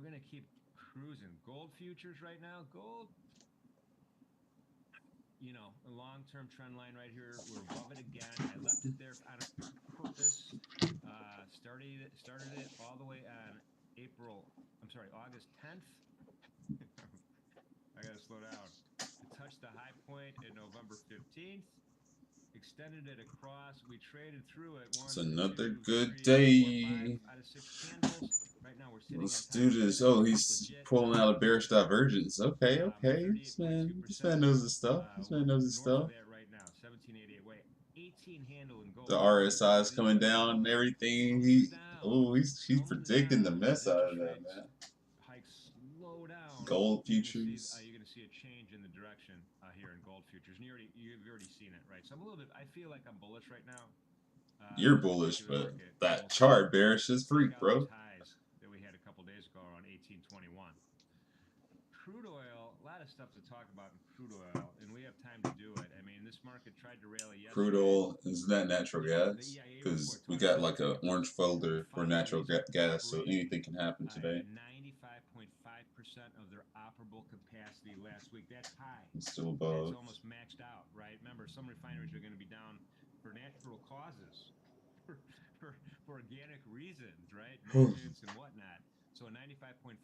we're gonna keep cruising. Gold futures right now. Gold, you know, a long-term trend line right here. We're above it again. I left it there on purpose. Started it all the way on August 10th. I gotta slow down. It touched the high point in November 15th. Extended it across. We traded through it. It's another good day. 5 out of 6 candles. Right now we're sitting Let's on do top. this. Oh, he's pulling out a bearish divergence. Okay, okay. This man knows his stuff. This man knows his stuff. Right now, 1788. Wait, 18 handle in gold. The RSI is coming down and everything. He's predicting the mess out of that, man. Hikes slow down. Gold futures. You're gonna see a change in the direction here in gold futures, and you've already seen it, right? So I'm a little bit. I feel like I'm bullish right now. You're bullish, but that chart bearish is freak, bro. Highs that we had a couple days ago around 1821. Crude oil, a lot of stuff to talk about in crude oil, and we have time to do it. I mean, this market tried to rally yesterday. Crude oil, isn't that natural gas? Because we got like an orange folder for natural gas, so anything can happen today. 95.5% of their operable capacity last week. That's high. It's still above. It's almost maxed out, right? Remember, some refineries are going to be down for natural causes, for organic reasons, right? Maintenance and whatnot. So a 95.5%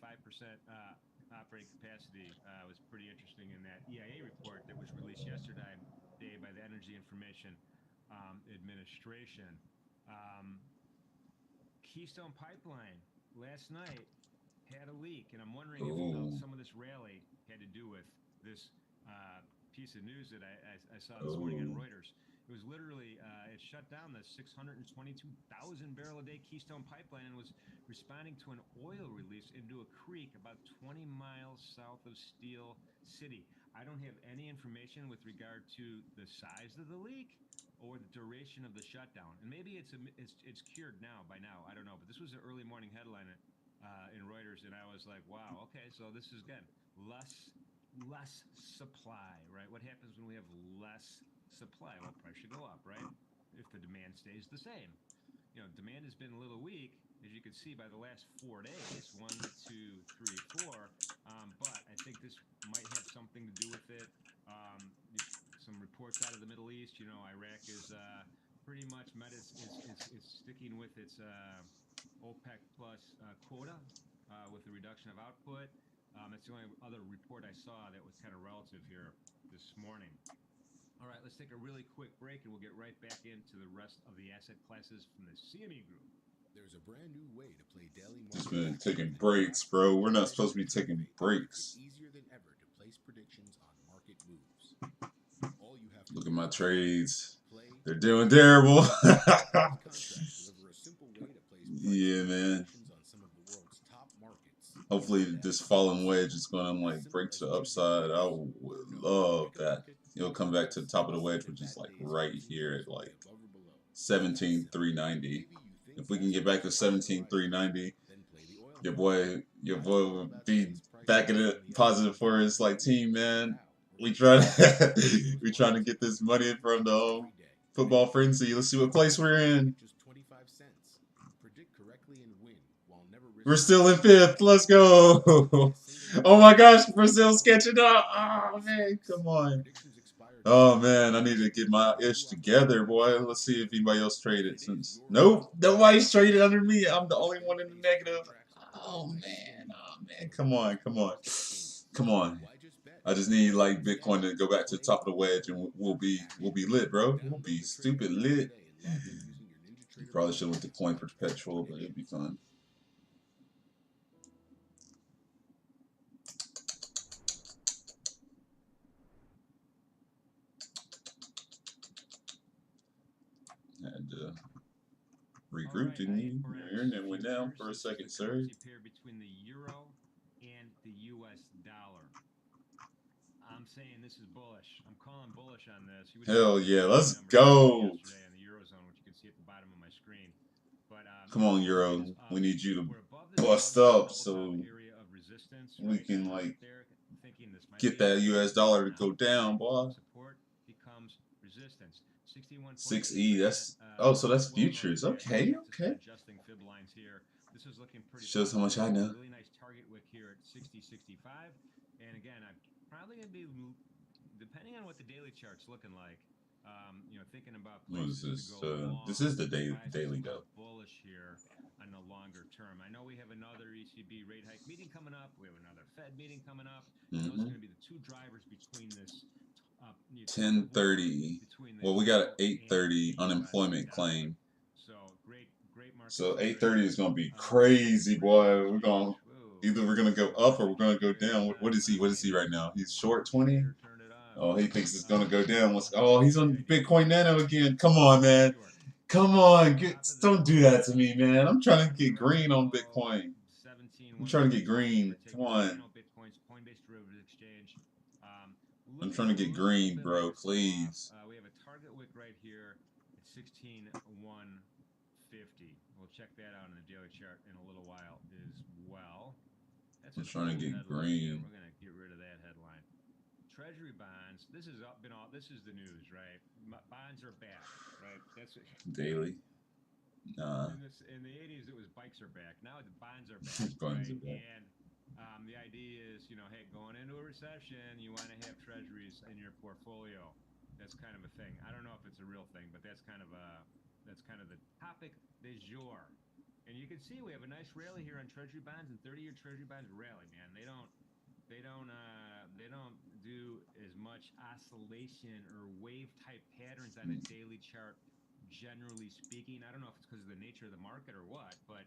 operating capacity was pretty interesting in that EIA report that was released yesterday by the Energy Information Administration. Keystone Pipeline last night had a leak, and I'm wondering if some of this rally had to do with this piece of news that I saw this morning on Reuters. It was literally, it shut down the 622,000 barrel a day Keystone Pipeline and was responding to an oil release into a creek about 20 miles south of Steel City. I don't have any information with regard to the size of the leak or the duration of the shutdown. And maybe it's cured by now. I don't know. But this was an early morning headline in Reuters, and I was like, wow, okay, so this is good. Less supply, right? What happens when we have less supply? Well, price should go up, right? If the demand stays the same. You know, demand has been a little weak, as you can see by the last 4 days, 1, 2, 3, 4. But I think this might have something to do with it. Some reports out of the Middle East, you know, Iraq is pretty much is sticking with its OPEC plus quota with the reduction of output. It's the only other report I saw that was kind of relative here this morning. All right, let's take a really quick break, and we'll get right back into the rest of the asset classes from the CME Group. There's a brand new way to play daily market. Just been taking breaks, bro. We're not supposed to be taking breaks. It's easier than ever to place predictions on market moves. All you have to Look at my trades. They're doing terrible. Yeah, man. Hopefully this falling wedge is going to like break to the upside. I would love that. It'll come back to the top of the wedge, which is like right here at like 17,390. If we can get back to 17,390, your boy will be back in it positive for his like team, man. We trying to get this money from the football frenzy. Let's see what place we're in. We're still in 5th. Let's go. Oh my gosh, Brazil's catching up. Oh man, come on. Oh man, I need to get my ish together, boy. Let's see if anybody else traded. Nope, nobody's traded under me. I'm the only one in the negative. Oh man, come on. I just need like Bitcoin to go back to the top of the wedge, and we'll be lit, bro. We'll be stupid lit. You probably should have went to coin perpetual, but it'd be fun. Had to regroup, didn't you? And then went down for a second, sir. Between the euro and the U.S. dollar. I'm saying this is bullish. I'm calling bullish on this. Hell yeah, let's go. On the eurozone, which you can see at the bottom of my screen. But come on, euro. We need you to bust up so we can like get that U.S. dollar to go down, boy. 6E, that's so that's futures. Okay. Adjusting fib lines here. This is looking pretty Shows how much I know. Really nice target wick here at 60.65. And again, I'm probably going to be, depending on what the daily chart's looking like, you know, thinking about places to go long. This is the daily though. Bullish here on the longer term. I know we have another ECB rate hike meeting coming up. We have another Fed meeting coming up. Those are going to be the two drivers between this 10:30. Well, we got an 8:30 unemployment claim. So great market. So 8:30 is gonna be crazy, boy. We're gonna go up or we're gonna go down. What is he? What is he right now? He's short 20. Oh, he thinks it's gonna go down. Oh, he's on Bitcoin Nano again. Come on, man. Come on, don't do that to me, man. I'm trying to get green on Bitcoin. I'm trying to get green. Come on. I'm trying to get green, bro. Please. We have a target wick right here at 16,150. We'll check that out in the daily chart in a little while as well. I'm trying to get green. We're gonna get rid of that headline. Treasury bonds. This is This is the news, right? Bonds are back, right? That's it. Daily. Nah. In the 80s, it was bikes are back. Now the bonds are back. Bonds are back. And the idea is, you know, hey, going into a recession, you want to have treasuries in your portfolio. That's kind of a thing. I don't know if it's a real thing, but that's kind of the topic du jour. And you can see we have a nice rally here on treasury bonds, and 30-year treasury bonds rally, man. They don't do as much oscillation or wave type patterns on a daily chart, generally speaking. I don't know if it's because of the nature of the market or what, but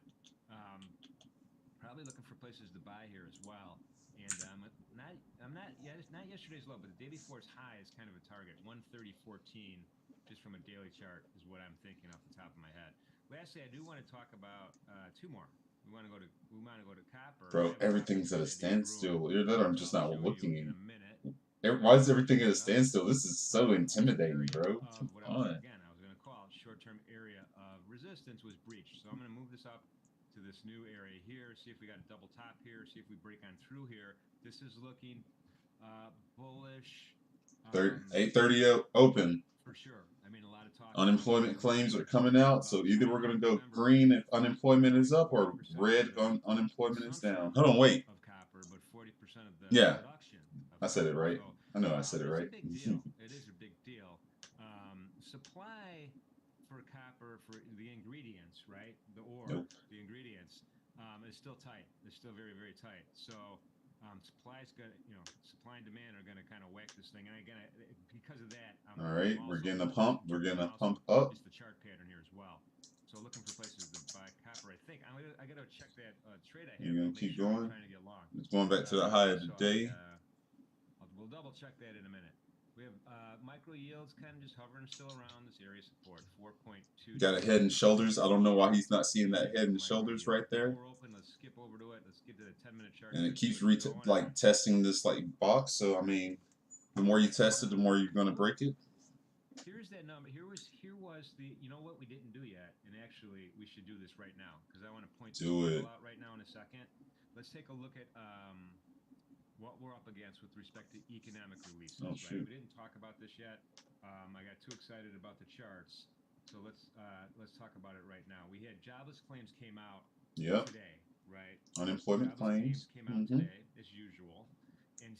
probably looking for places to buy here as well. And it's not yesterday's low, but the day before's high is kind of a target. 130.14, just from a daily chart, is what I'm thinking off the top of my head. Lastly, I do want to talk about two more. We want to go to copper. Bro, everything's at a standstill. I'm just not looking in. Why is everything at a standstill? This is so intimidating, bro. Come on. Again, I was going to call it short-term area of resistance was breached. So I'm going to move this up to this new area here, see if we got a double top here, see if we break on through here. This is looking bullish. 8:30 open. For sure. I mean, a lot of talk. Unemployment claims are coming out, so either we're going to go green if unemployment is up or red if unemployment is down. Hold on, wait. Yeah, I said it right. I know I said it right. It is a big deal. Supply for copper, for the ingredients, right? The ore, the ingredients, is still tight. It's still very, very tight. So supply and demand are going to kind of whack this thing. And again, because of that, all right, we're getting a pump. We're getting a pump up. It's the chart pattern here as well. So looking for places to buy copper. I think I got to check that trade I have. You're going to keep going? Trying to get long. It's going back to the high of the day. We'll double check that in a minute. We have micro yields kind of just hovering still around this area support, 4.2. Got a head and shoulders. I don't know why he's not seeing that head and shoulders right there. We're open. Let's skip over to it. Let's get to the 10-minute chart. And it keeps testing this box. So I mean, the more you test it, the more you're going to break it. Here's that number. Here was the. You know what we didn't do yet, and actually we should do this right now because I want to point this out right now in a second. Let's take a look at what we're up against with respect to economic releases. Oh, right? We didn't talk about this yet. I got too excited about the charts, so let's talk about it right now. We had jobless claims came out today, right? Unemployment claims came out today, as usual. And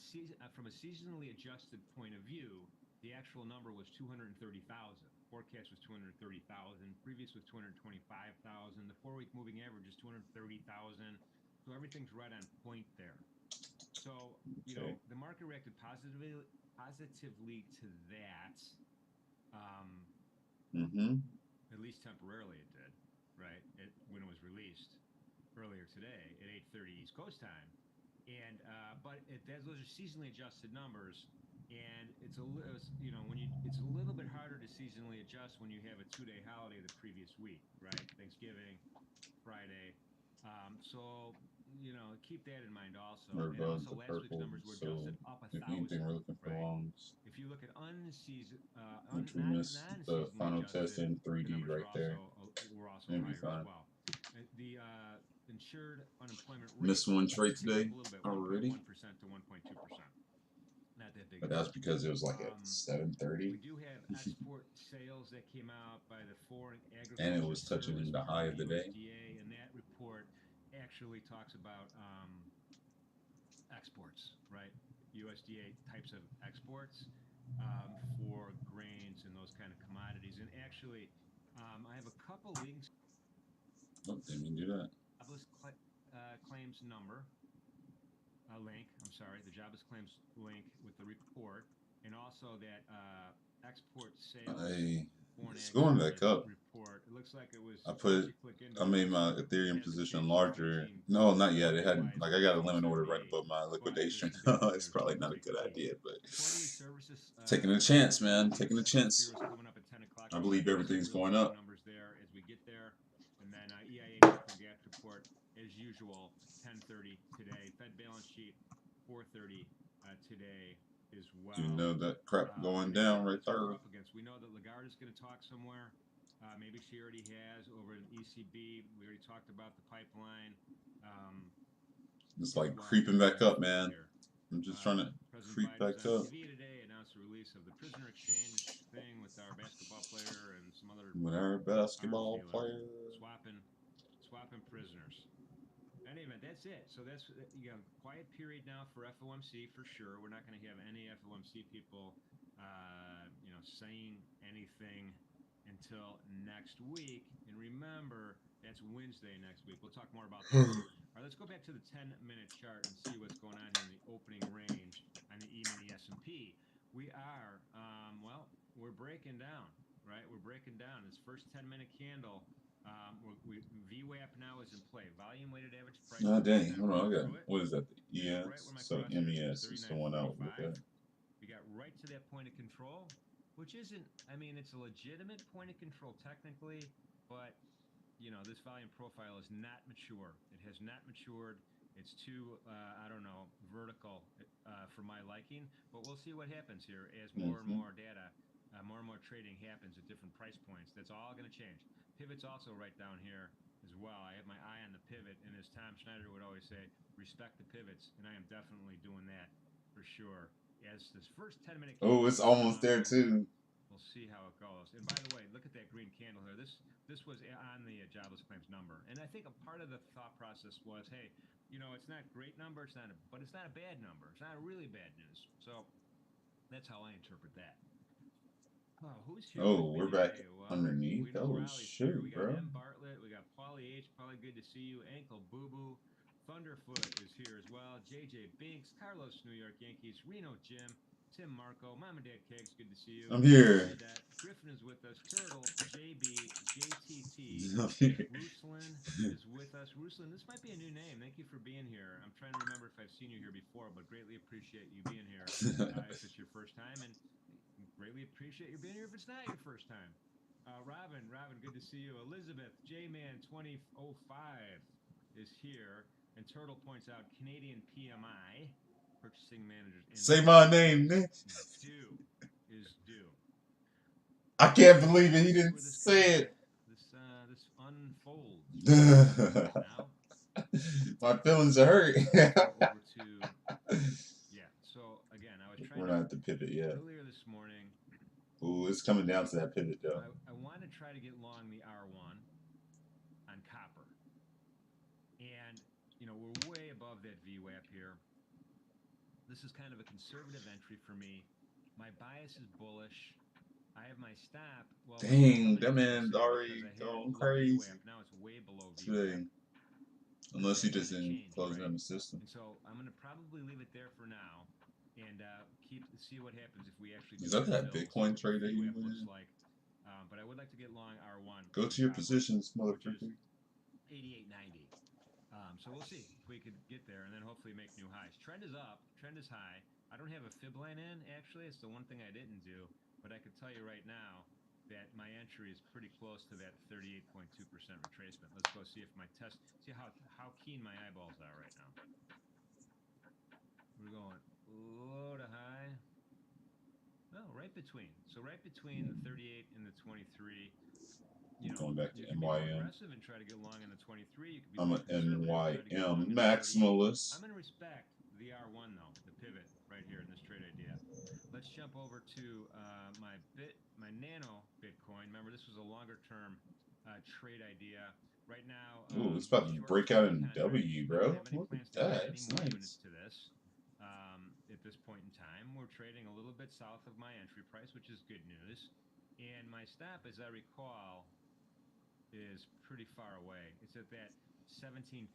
from a seasonally adjusted point of view, the actual number was 230,000. Forecast was 230,000. Previous was 225,000. The 4-week moving average is 230,000. So everything's right on point there. So, you know, the market reacted positively to that. At least temporarily it did, right? When it was released earlier today at 8:30 East Coast time. And those are seasonally adjusted numbers, and it's a little bit harder to seasonally adjust when you have a 2-day holiday the previous week, right? Thanksgiving, Friday. So you know, keep that in mind also. We're and above also the last purple, week's numbers were so adjusted up 1,000. if anything, we're looking for longs. If you look at Which we missed the final test in 3D right there. We're also It'll be higher fine. as well. The insured unemployment rate Missed one trade today already. 1% to 1.2%. Not that big. But that's because it was like at 7:30. We do have export sales that came out by the foreign agriculture And it was touching the high of the day. USDA, and that report actually talks about exports, right? USDA types of exports for grains and those kind of commodities. And actually, I have a couple links. Oh, didn't mean to do that. Jobless claims number link. I'm sorry, the jobless claims link with the report, and also that export sales. It's going back up. Report. It looks like it was. I made my Ethereum position larger. No, not yet. It hadn't. Like I got a limit order right above my liquidation. It's probably not a good idea, but taking a chance, man. Taking a chance. I believe everything's going up. Numbers there as we get there, and then EIA natural gas report as usual. 10:30 today. Fed balance sheet 4:30 today as well. You know that crap going down right there. Up against. We know that Lagarde is going to talk somewhere. Maybe she already has over in ECB. We already talked about the pipeline. It's like creeping back up, man. I'm just trying to creep back up. TV today announced the release of the prisoner exchange thing with our basketball player and some other. With our basketball player. Swapping prisoners. Anyway, that's it. So that's quiet period now for FOMC for sure. We're not going to have any FOMC people, saying anything until next week. And remember, that's Wednesday next week. We'll talk more about that. All right, let's go back to the 10-minute chart and see what's going on here in the opening range on the E-mini S&P. We are, we're breaking down, right? We're breaking down. This first 10-minute candle. VWAP now is in play. Volume weighted average price. Oh dang! Hold on, I got what is that? The ES. So MES is the one I would look at. We got right to that point of control, which isn't. I mean, it's a legitimate point of control technically, but this volume profile is not mature. It has not matured. It's too, I don't know, vertical for my liking. But we'll see what happens here as more and more data, more and more trading happens at different price points. That's all going to change. Pivot's also right down here as well. I have my eye on the pivot, and as Tom Schneider would always say, respect the pivots, and I am definitely doing that for sure. As this first 10-minute. Oh, it's almost there too. We'll see how it goes. And by the way, look at that green candle here. This was on the jobless claims number, and I think a part of the thought process was, hey, it's not a great number, but it's not a bad number. It's not really bad news. So that's how I interpret that. Oh, who's here? Oh, we're back underneath. Oh, shoot, we got bro. M. Bartlett. We got Paulie H. Probably good to see you. Ankle Boo Boo. Thunderfoot is here as well. JJ Binks. Carlos, New York Yankees. Reno Jim. Tim Marco. Mom and Dad Kegs. Good to see you. I'm here. Griffin is with us. Turtle. JB. JTT. Ruslan is with us. Ruslan, this might be a new name. Thank you for being here. I'm trying to remember if I've seen you here before, but greatly appreciate you being here if it's your first time. And greatly appreciate you being here if it's not your first time. Robin, good to see you. Elizabeth, J-Man 2005 is here. And Turtle points out Canadian PMI, Purchasing Managers. Say my name, Nick. Is due. I can't believe it. He didn't say it. This unfolds. Now, my feelings are hurt. So again, I was trying. We're not at the pivot yet. Earlier this morning. Ooh, it's coming down to that pivot though. I want to try to get long the R1 on copper, and we're way above that VWAP here. This is kind of a conservative entry for me. My bias is bullish. I have my stop. Well, dang, that man's already going crazy. Now it's way below today. Unless he just didn't close down the system. And so I'm going to probably leave it there for now, and see what happens if we actually. Is that Bitcoin trade that you went in? But I would like to get long R1. Go to your positions, motherfucker. 88.90. So we'll see if we could get there, and then hopefully make new highs. Trend is up. Trend is high. I don't have a fib line in, actually. It's the one thing I didn't do. But I could tell you right now that my entry is pretty close to that 38.2% retracement. Let's go see if my test, see how keen my eyeballs are right now. We're going low to high. No, right between. So right between the 38 and the 23. Going back to you can NYM. Be aggressive and try to get long in the 23. You can be I'm an NYM maximalist. I'm going to respect the R1 though, the pivot right here in this trade idea. Let's jump over to my Nano Bitcoin. Remember, this was a longer term trade idea. Right now, Ooh, it's about to short break out term in contracts, W, we don't bro. have any Look at plans to add that. any That's more nice. units to this. At this point in time, we're trading a little bit south of my entry price, which is good news. And my stop, as I recall, is pretty far away. It's at that 17,000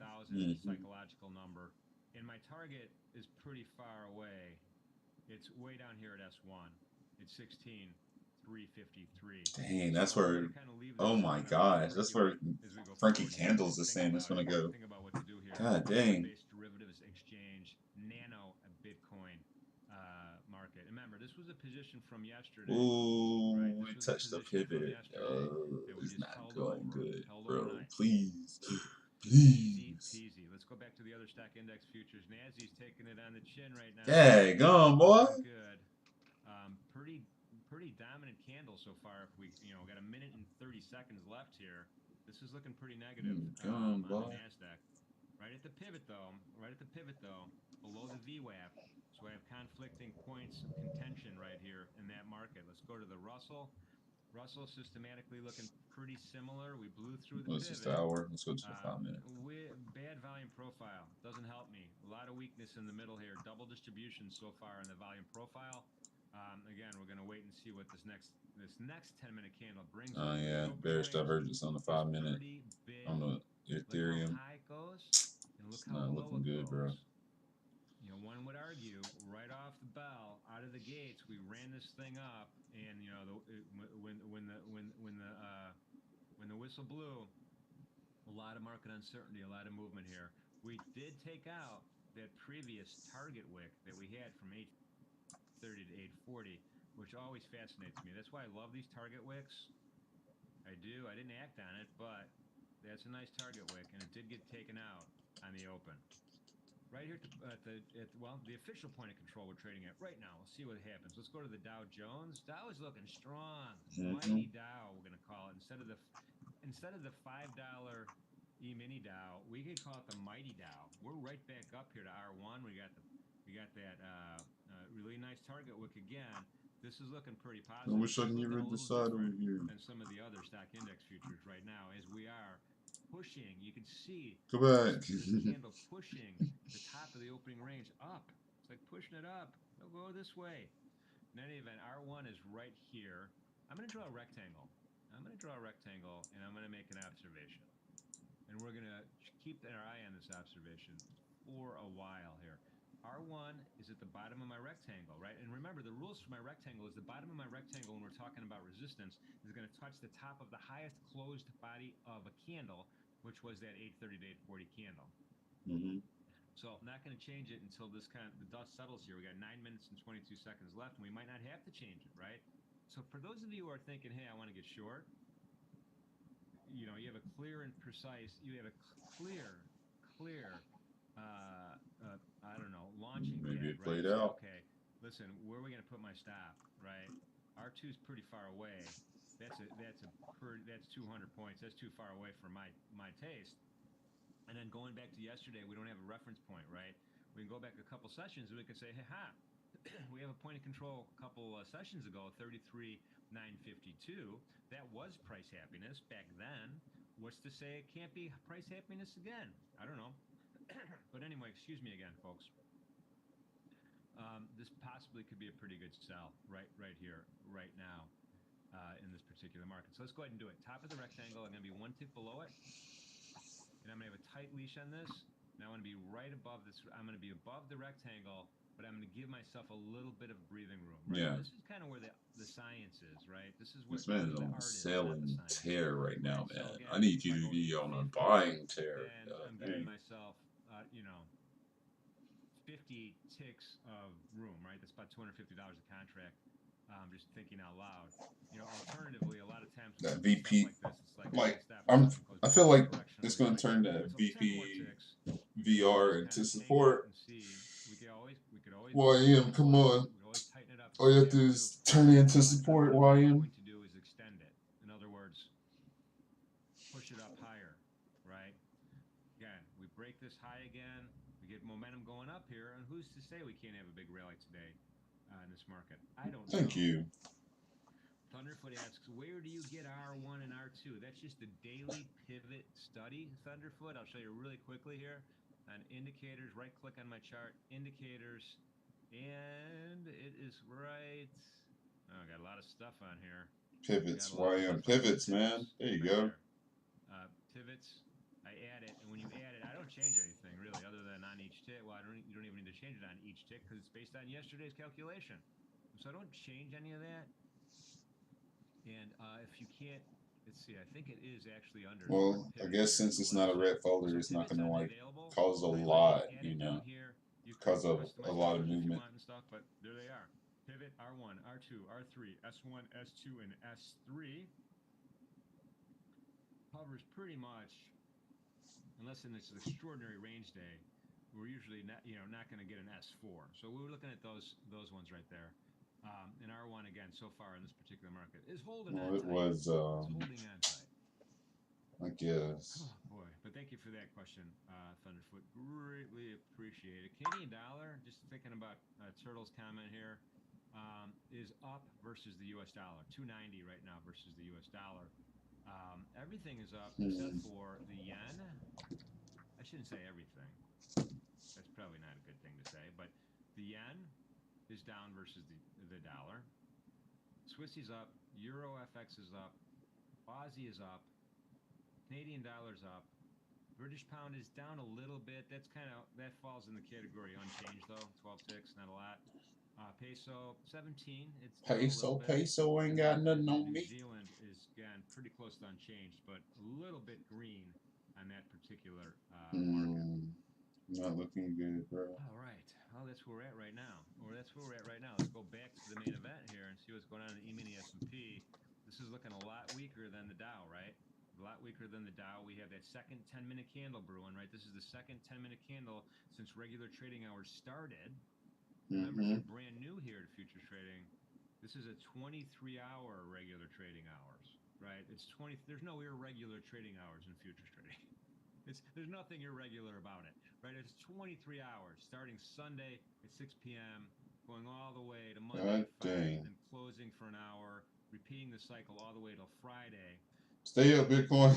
psychological number. And my target is pretty far away. It's way down here at S1. It's 16,353. Dang, that's So we're where. going to kind of leave Oh this my one and let it gosh, that's where percolate as we go Frankie forward here. Candles is saying it's gonna go. Think about what to do here. God dang. Based derivatives exchange, nano Bitcoin market. Remember, this was a position from yesterday. Ooh, Right, we this was a touched the position from pivot. yesterday that we It's just not held going over good, bro. overnight. Please, Easy please. peasy. Let's go back to the other stock index futures. NASDAQ's taking it on the chin right now. Dang, on, boy. Looking good. Pretty dominant candle so far. If we, got a minute and 30 seconds left here. This is looking pretty negative on the NASDAQ. Right at the pivot though, below the VWAP. So I have conflicting points of contention right here in that market. Let's go to the Russell. Russell systematically looking pretty similar. We blew through the What's pivot. this, the hour? Let's go to the 5 minute. Bad volume profile. Doesn't help me. A lot of weakness in the middle here. Double distribution so far in the volume profile. Again, we're going to wait and see what this next 10-minute candle brings. Oh yeah, bearish divergence on the 5 minute. On the Ethereum. Look how high it goes, and look It's how not low looking it good, goes. bro. One would argue right off the bell, out of the gates, we ran this thing up, and when the whistle blew, a lot of market uncertainty, a lot of movement here. We did take out that previous target wick that we had from 830 to 840, which always fascinates me. That's why I love these target wicks. I do. I didn't act on it, but that's a nice target wick, and it did get taken out on the open. Right here at the official point of control we're trading at right now. We'll see what happens. Let's go to the Dow Jones. Dow is looking strong. Mighty Dow, we're gonna call it. Instead of the $5 E-mini Dow, we could call it the Mighty Dow. We're right back up here to R1. We got that really nice target wick again. This is looking pretty positive. I wish I can get rid of the side over here. Than some of the other stock index futures right now, as we are pushing. You can see go back. this candle pushing the top of the opening range up. It's like pushing it up. It'll go this way. In any event, R1 is right here. I'm going to draw a rectangle. And I'm going to make an observation. And we're going to keep our eye on this observation for a while here. R1 is at the bottom of my rectangle, right? And remember, the rules for my rectangle is the bottom of my rectangle, when we're talking about resistance, is going to touch the top of the highest closed body of a candle, which was that 830 to 840 candle. So I'm not going to change it until the dust settles here. We got 9 minutes and 22 seconds left, and we might not have to change it, right? So for those of you who are thinking, hey, I want to get short, you have a clear and precise, I don't know, launching Maybe pad, it played right? out. Okay, listen, where are we going to put my stop, right? R2 is pretty far away. That's 200 points. That's too far away for my taste. And then going back to yesterday, we don't have a reference point, right? We can go back a couple sessions and we can say, hey, we have a point of control a couple sessions ago, 33,952. That was price happiness back then. What's to say it can't be price happiness again? I don't know. But anyway, excuse me again, folks. This possibly could be a pretty good sell right here, right now, in this particular market. So let's go ahead and do it. Top of the rectangle, I'm going to be 1 tick below it. And I'm going to have a tight leash on this. And I want to be right above this. I'm going to be above the rectangle, but I'm going to give myself a little bit of breathing room. Right? Yeah. This is kind of where the science is, right? This is where This man is the on a art selling is, tear right now, right? man. So again, I need you if to go be on a 50, buying tear. and I'm giving myself, 50 ticks of room, right? That's about $250 a contract. Just thinking out loud. Alternatively, a lot of times That with VP, stuff like this, I feel like it's going to turn that VP VR into support. YM, come on. All you have to do is turn it into support, YM. What I'm going to do is extend it. In other words, push it up higher, right? Again, we break this high again. We get momentum going up here, and who's to say we can't have a big rally today in this market? I don't know. Thank you. Thunderfoot asks, where do you get R1 and R2? That's just the daily pivot study, Thunderfoot. I'll show you really quickly here on indicators. Right click on my chart, indicators, and it is right. Oh, I got a lot of stuff on here. Pivots, YM pivots, man. There you go. Pivots. I add it, and when you add it, I don't change anything really, other than on each tick. Well, you don't even need to change it on each tick because it's based on yesterday's calculation. So I don't change any of that. And if you can't, let's see, I think it is actually under. Well, I guess since it's not a red folder, it's not gonna like cause a lot, you know, because of a lot of movement. And stuff, but there they are. Pivot R1, R2, R3, S1, S2, and S3 covers pretty much, unless it's an extraordinary range day, we're usually not, not going to get an S4. So we were looking at those ones right there. And R1 again so far in this particular market is holding on tight. It was holding on tight. I guess. Oh boy, but thank you for that question, Thunderfoot. Greatly appreciate it. Canadian dollar, just thinking about Turtle's comment here, is up versus the US dollar. 290 right now versus the US dollar. Everything is up except for the yen. I shouldn't say everything. That's probably not a good thing to say, but the yen is down versus the dollar. Swissy's up, Euro FX is up, Aussie is up, Canadian dollar's up, British pound is down a little bit. That falls in the category unchanged though. 12 ticks, not a lot. Peso 17. It's peso ain't got nothing on me. New Zealand is again pretty close to unchanged, but a little bit green on that particular market. Not looking good, bro. All right. Well, that's where we're at right now. Let's go back to the main event here and see what's going on in the E-mini S&P. This is looking a lot weaker than the Dow, right? A lot weaker than the Dow. We have that second 10-minute candle brewing, right? This is the second 10-minute candle since regular trading hours started. Remember, if you're brand new here to futures trading, this is a 23-hour regular trading hours, right? There's no irregular trading hours in futures trading. There's nothing irregular about it, right? It's 23 hours, starting Sunday at 6 p.m., going all the way to Monday at 5, and closing for an hour, repeating the cycle all the way till Friday. Stay up, Bitcoin.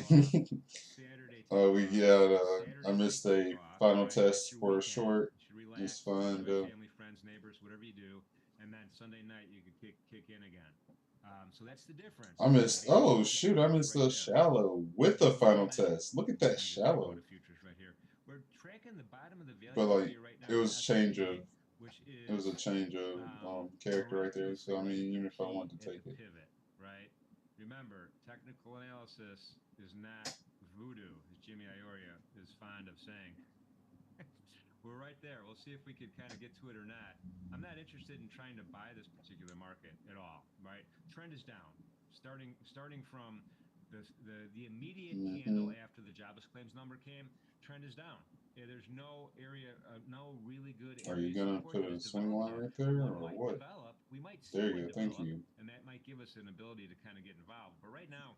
I missed a final test for a short. It's fine, though. Family, friends, neighbors, whatever you do, and then Sunday night you could kick in again. So that's the difference. I missed. Oh shoot! I missed the shallow with the final test. Look at that shallow. We're tracking the bottom of the value but like, right now. it was a change of character right there. So I mean, even if I want to take it. Pivot, right? Remember, technical analysis is not voodoo, as Jimmy Ioria is fond of saying. We're right there. We'll see if we could kind of get to it or not. I'm not interested in trying to buy this particular market at all, right? Trend is down. Starting from the immediate candle after the jobless claims number came, trend is down. Yeah, there's no area, no really good area. Are you gonna put a swing line right there, or what? We might see there you go. Thank you. And that might give us an ability to kind of get involved. But right now,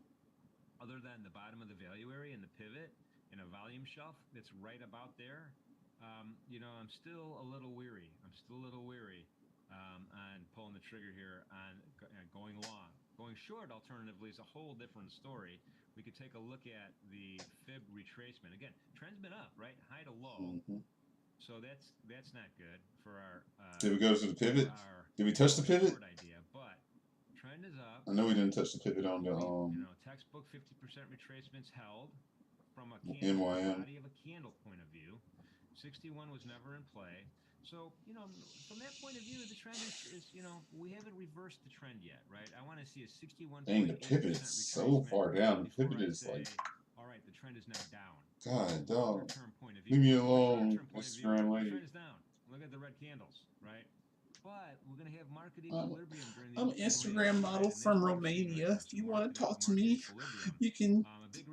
other than the bottom of the value area and the pivot and a volume shelf that's right about there, I'm still a little weary. On pulling the trigger here on going long. Going short, alternatively, is a whole different story. We could take a look at the fib retracement. Again, trend's been up, right? High to low. So that's not good for our. Did we go to the pivot? Did we touch the pivot? Idea, but trend is up. I know we didn't touch the pivot on the textbook 50% retracements held from a body of a candle point of view. 61 was never in play. So, from that point of view, the trend is we haven't reversed the trend yet, right? I want to see a 61. Dang, the pivot's so far down. The pivot is like. All right, the trend is now down. God, dog. Leave me alone, Instagram lady. The trend is down. Look at the red candles, right? But we're going to have market equilibrium during the I'm an Instagram model from Romania. If you want to talk to me, you can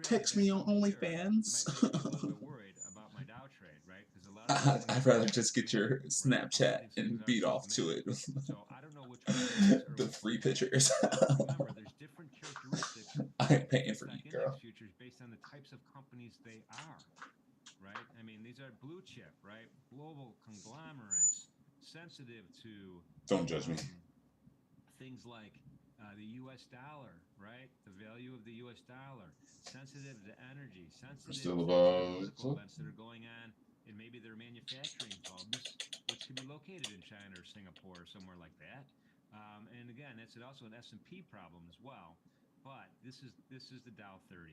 text me on OnlyFans. I'd rather just get your Snapchat and beat off to it. The free pictures. I ain't paying for you, girl. Futures based on the types of companies they are, right? I mean, these are blue chip, right? Global conglomerates, sensitive to. Don't judge me. Things like The U.S. dollar, right? The value of the U.S. dollar, sensitive to energy, We're sensitive still to about geopolitical events that are going on in maybe their manufacturing hubs, which could be located in China or Singapore or somewhere like that. And again, that's also an S&P problem as well. But this is the Dow 30.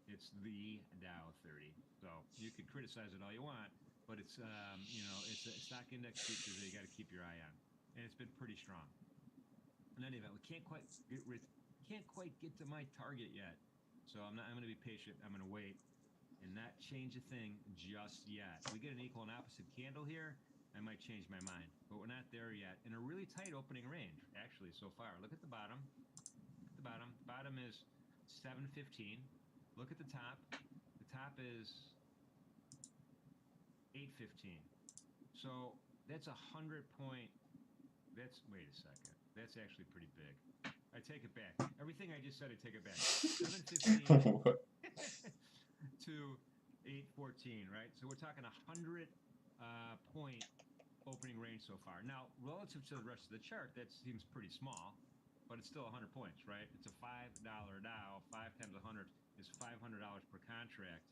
It's the Dow 30. So you could criticize it all you want, but it's it's a stock index futures that you got to keep your eye on, and it's been pretty strong. In any event, we can't quite get to my target yet. So I'm going to be patient. I'm going to wait and not change a thing just yet. We get an equal and opposite candle here, I might change my mind, but we're not there yet. In a really tight opening range, actually, so far. Look at the bottom. Look at the bottom. The bottom is 715. Look at the top. The top is 815. So that's 100-point. Wait a second. That's actually pretty big. I take it back. Everything I just said, I take it back. 715 to 814, right? So we're talking 100-point opening range so far. Now, relative to the rest of the chart, that seems pretty small, but it's still 100 points, right? It's a $5 Dow. 5 times 100 is $500 per contract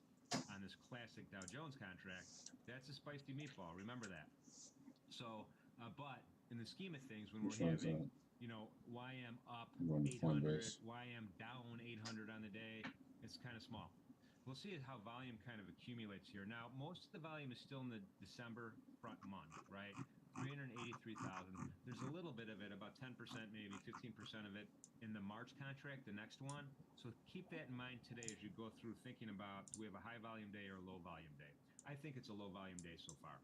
on this classic Dow Jones contract. That's a spicy meatball. Remember that. So, but in the scheme of things, when we're having, YM up 800, YM down 800 on the day, it's kind of small. We'll see how volume kind of accumulates here. Now, most of the volume is still in the December front month, right? 383,000. There's a little bit of it, about 10%, maybe 15% of it in the March contract, the next one. So keep that in mind today as you go through thinking about, do we have a high volume day or a low volume day? I think it's a low volume day so far.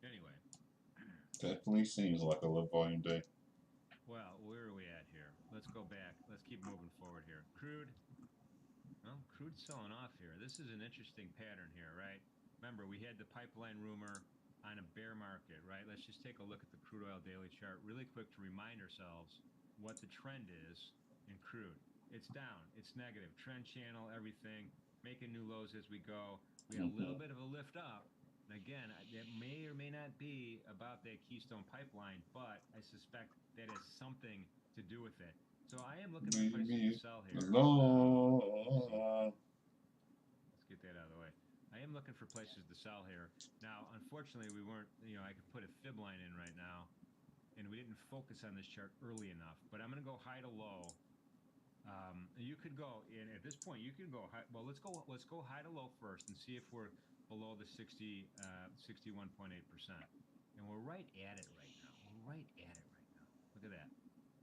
Anyway. Definitely seems like a low volume day. Well, where are we at here? Let's go back. Let's keep moving forward here. Crude. Well, crude's selling off here. This is an interesting pattern here, right? Remember, we had the pipeline rumor on a bear market, right? Let's just take a look at the crude oil daily chart really quick to remind ourselves what the trend is in crude. It's down. It's negative. Trend channel, everything, making new lows as we go. We had a little bit of a lift up. And again, that may or may not be about that Keystone pipeline, but I suspect that has something to do with it. So I am looking for places to sell here. Let's get that out of the way. I am looking for places to sell here. Now, unfortunately, we weren't, I could put a fib line in right now, and we didn't focus on this chart early enough. But I'm going to go high to low. You could go, and at this point, you can go high. Well, let's go high to low first and see if we're below the 61.8%. And we're right at it right now. Look at that.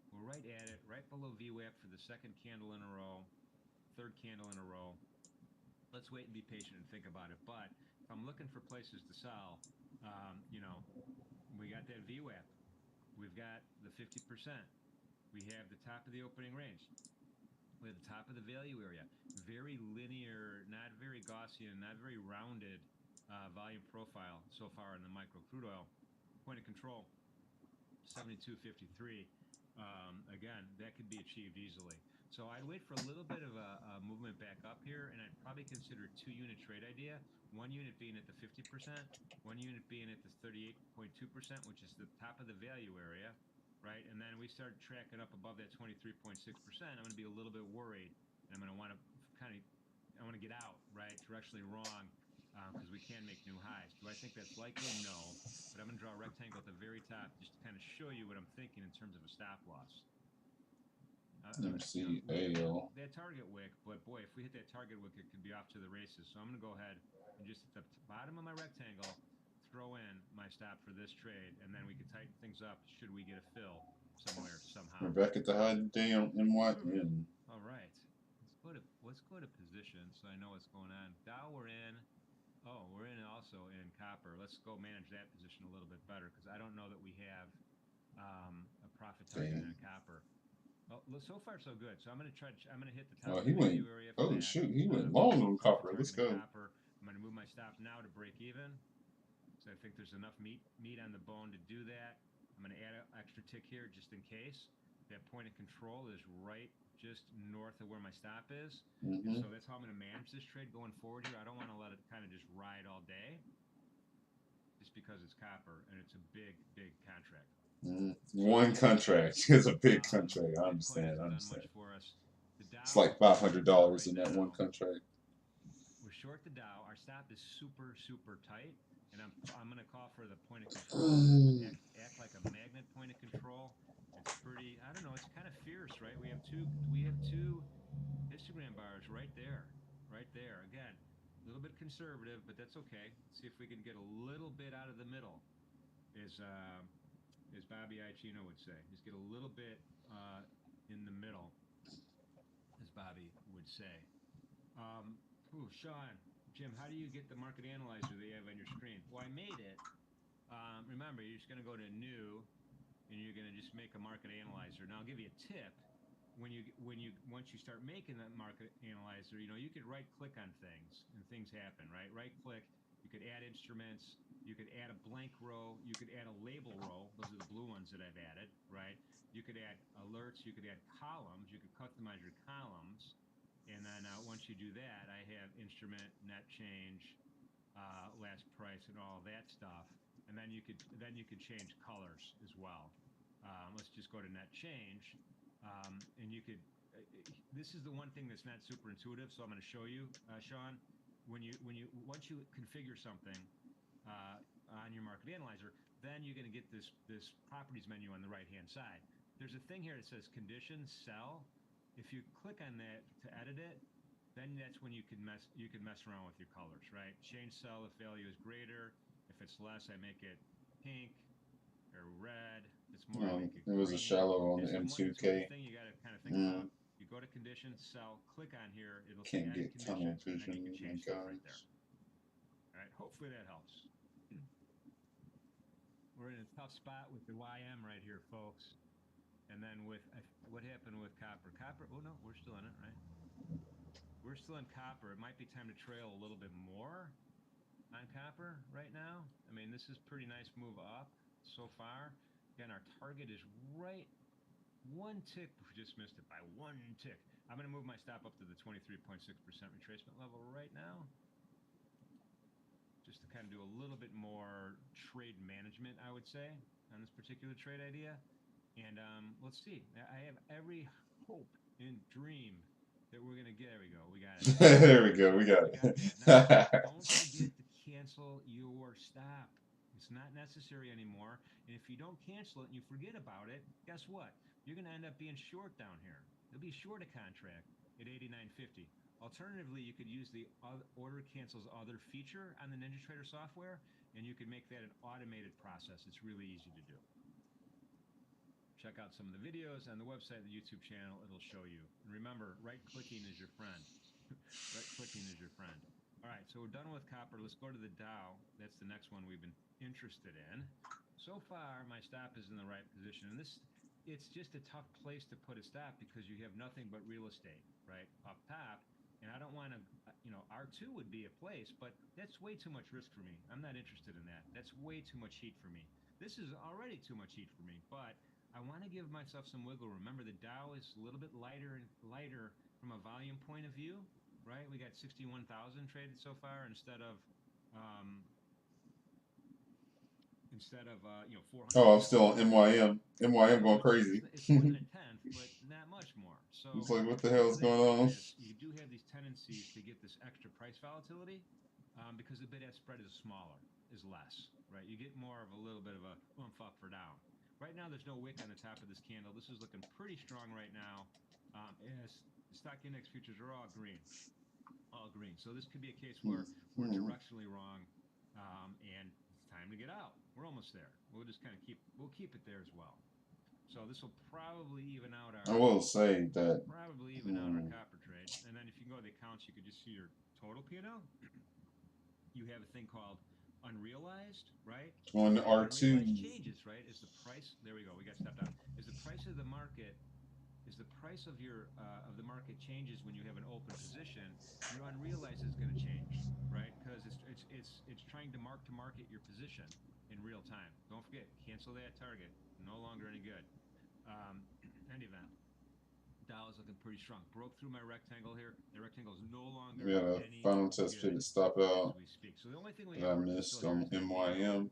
We're right at it, right below VWAP for the second candle in a row, third candle in a row. Let's wait and be patient and think about it. But if I'm looking for places to sell, we got that VWAP. We've got the 50%. We have the top of the opening range. We have the top of the value area. Very linear, not very Gaussian, not very rounded volume profile so far in the micro crude oil. Point of control, 72.53. Again, that could be achieved easily. So I'd wait for a little bit of a movement back up here, and I'd probably consider a 2-unit trade idea. 1 unit being at the 50%, 1 unit being at the 38.2%, which is the top of the value area, right? And then we start tracking up above that 23.6%. I'm going to be a little bit worried, and I'm going to want to I want to get out, right? Directionally wrong, because we can make new highs. Do I think that's likely? No. But I'm going to draw a rectangle at the very top just to kind of show you what I'm thinking in terms of a stop loss. Let me see. That target wick, but boy, if we hit that target wick, it could be off to the races. So I'm going to go ahead and just at the bottom of my rectangle, throw in my stop for this trade, and then we can tighten things up should we get a fill somewhere, somehow. We're back at the high day on NYN. All right. Let's go to position so I know what's going on. Dow we're in. Oh, we're in also in copper. Let's go manage that position a little bit better because I don't know that we have a profit target in copper. Well, so far so good. So I'm going to hit the top of the value area. Oh shoot, he went long on copper. Let's go. Copper. I'm going to move my stop now to break even. So I think there's enough meat on the bone to do that. I'm going to add an extra tick here just in case. That point of control is right just north of where my stop is. And so that's how I'm going to manage this trade going forward here. I don't want to let it kind of just ride all day. just because it's copper and it's a big, big contract. One contract is a big contract. I Bitcoin understand. hasn't I done understand. much for us. The It's Dow like we're short $500 right in that one now. contract. We're short the Dow. Our stop is super, super tight, and I'm going to call for the point of control. Act like a magnet point of control. It's pretty. I don't know. It's kind of fierce, right? We have two histogram bars right there, right there. Again, a little bit conservative, but that's okay. Let's see if we can get a little bit out of the middle. As Bobby Ichino would say, just get a little bit in the middle, as Bobby would say. Sean, Jim, how do you get the market analyzer that you have on your screen? Well, I made it. Remember, you're just going to go to new, and you're going to just make a market analyzer. Now, I'll give you a tip. Once you start making that market analyzer, you could right click on things and things happen, right? Right click. You could add instruments. You could add a blank row. You could add a label row. Those are the blue ones that I've added, right? You could add alerts. You could add columns. You could customize your columns. And then once you do that, I have instrument, net change, last price, and all that stuff. And then you could change colors as well. Let's just go to net change, and you could. This is the one thing that's not super intuitive, so I'm going to show you, Sean. Once you configure something on your market analyzer, then you're going to get this properties menu on the right hand side. There's a thing here that says conditions sell. If you click on that to edit it, then that's when you can mess around with your colors, right? Change sell if value is greater. If it's less, I make it pink or red. If it's more, I make it It was a green. shallow on the It's M2K. thing you got to kind of think about. You go to conditions, sell, click on here. It'll say Can't edit get tunnel conditions, and then vision. you can My change stuff right God. there. All right, hopefully that helps. We're in a tough spot with the YM right here, folks. And then with what happened with copper? Oh no, we're still in it, right? We're still in copper. It might be time to trail a little bit more on copper right now. I mean, this is pretty nice move up so far. Again, our target is right one tick. We just missed it by one tick. I'm going to move my stop up to the 23.6% retracement level right now, just to kind of do a little bit more trade management, I would say, on this particular trade idea. And let's see. I have every hope and dream that we're going to get. There we go. We got it. There we go. We got it. Now, don't forget to cancel your stop. It's not necessary anymore. And if you don't cancel it and you forget about it, guess what? You're going to end up being short down here. You'll be short a contract at 89.50. Alternatively, you could use the order cancels other feature on the NinjaTrader software, and you could make that an automated process. It's really easy to do. Check out some of the videos on the website, the YouTube channel. It'll show you. And remember, right-clicking is your friend. Right-clicking is your friend. All right, so we're done with copper. Let's go to the Dow. That's the next one we've been interested in. So far, my stop is in the right position. And it's just a tough place to put a stop because you have nothing but real estate, right, up top. And I don't want to, R2 would be a place, but that's way too much risk for me. I'm not interested in that. That's way too much heat for me. This is already too much heat for me, but I want to give myself some wiggle room. Remember, the Dow is a little bit lighter from a volume point of view, right? We got 61,000 traded so far instead of 400. Oh, I'm still on MYM. MYM going crazy. It's more than a tenth, but not much more. So It's like, what the hell is going on? You do have these tendencies to get this extra price volatility because the bid-ask spread is less, right? You get more of a little bit of a oomph up or down. Right now, there's no wick on the top of this candle. This is looking pretty strong right now. As the stock index futures are all green. So this could be a case where we're directionally wrong, and it's time to get out. We're almost there. We'll just kind of keep it there as well. So this will probably even out our. I will say that. Probably even out our copper trade. And then if you go to the accounts, you could just see your total P&L. You have a thing called unrealized, right? On the R2. Unrealized changes, right? Is the price? There we go. We got stepped out. Is the price of the market? Is the price of your of the market changes when you have an open position? Your unrealized is going to change, right? Because it's trying to market your position in real time. Don't forget, cancel that target. No longer any good. Any event. Dow is looking pretty strong. Broke through my rectangle here. The rectangle is no longer We got a any final test good pivot stop as out we speak. So the only thing we that have I working missed still here on is that MYM.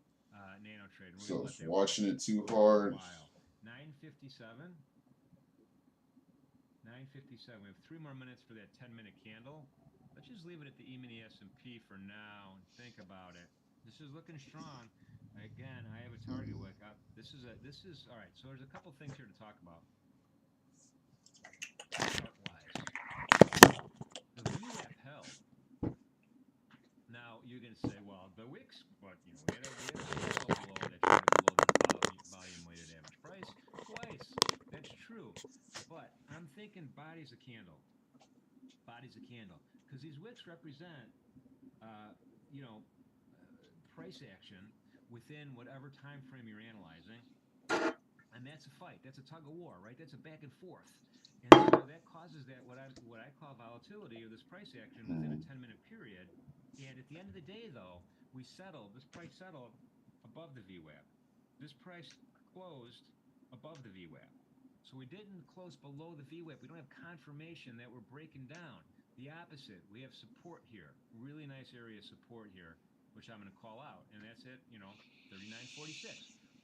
nano trade. We're So I gonna was let that watching run it too for a hard. while. 9:57. 9:57. We have 3 more minutes for that 10-minute candle. Let's just leave it at the E-mini S&P for now and think about it. This is looking strong. Again, I have a target wick up. This is all right. So there's a couple things here to talk about. Chart-wise, the VWAP held. Now you're going to say, well, the wicks, but we had a candle below that traded below the volume weighted average price twice. That's true, but I'm thinking body's a candle. Body's a candle, because these wicks represent, price action within whatever time frame you're analyzing. And that's a fight. That's a tug of war, right? That's a back and forth. And so that causes that what I call volatility, or this price action within a 10-minute period. And at the end of the day, though, this price settled above the VWAP. This price closed above the VWAP. So we didn't close below the VWAP. We don't have confirmation that we're breaking down. The opposite. We have support here. Really nice area of support here, which I'm going to call out. And that's it, 39.46.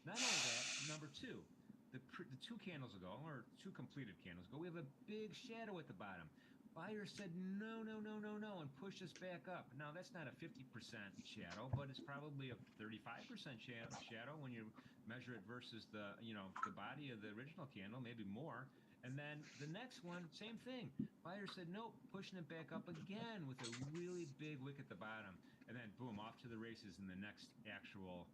Not only that, number two, the 2 candles ago, or 2 completed candles ago, we have a big shadow at the bottom. Buyer said no, and pushed us back up. Now, that's not a 50% shadow, but it's probably a 35% shadow when you measure it versus the body of the original candle, maybe more. And then the next one, same thing. Buyer said nope, pushing it back up again with a really big wick at the bottom. And then boom, off to the races in the next actual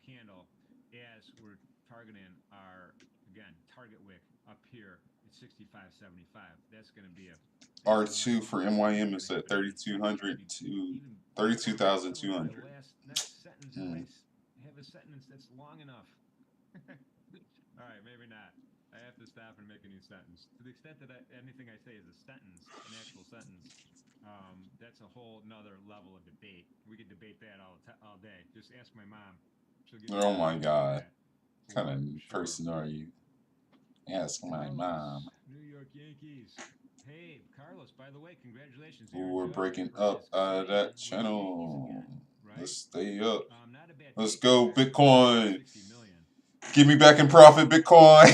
candle, as we're targeting our, again, target wick up here at 65.75. That's going to be a R2 for MYM is at 3,200 to 32,200. Next sentence, if I have a sentence that's long enough. All right, maybe not. I have to stop and make a new sentence. To the extent that anything I say is a sentence, an actual sentence, that's a whole nother level of debate. We could debate that all day. Just ask my mom. She'll give Oh my God. What What kind of person are you? Ask my mom. New York Yankees. Hey, Carlos, by the way, congratulations. Ooh, we're breaking up out of that channel. Let's stay up. Let's go, Bitcoin. Get me back in profit, Bitcoin.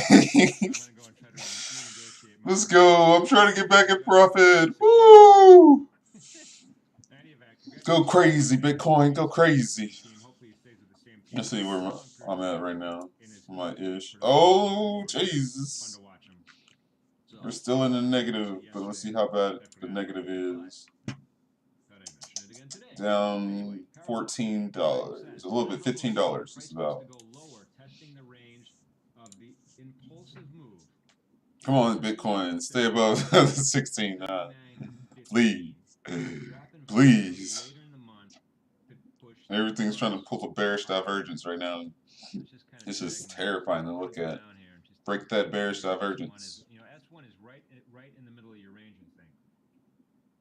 Let's go. I'm trying to get back in profit. Woo! Go crazy, Bitcoin. Go crazy. Let's see where I'm at right now. My ish. Oh, Jesus. We're still in the negative, but let's see how bad the negative is. Down $14. A little bit, $15 just about. Come on, Bitcoin. Stay above 16. Please. Please. Everything's trying to pull a bearish divergence right now. It's just terrifying to look at. Break that bearish divergence. S1 is right in the middle of your range and thing.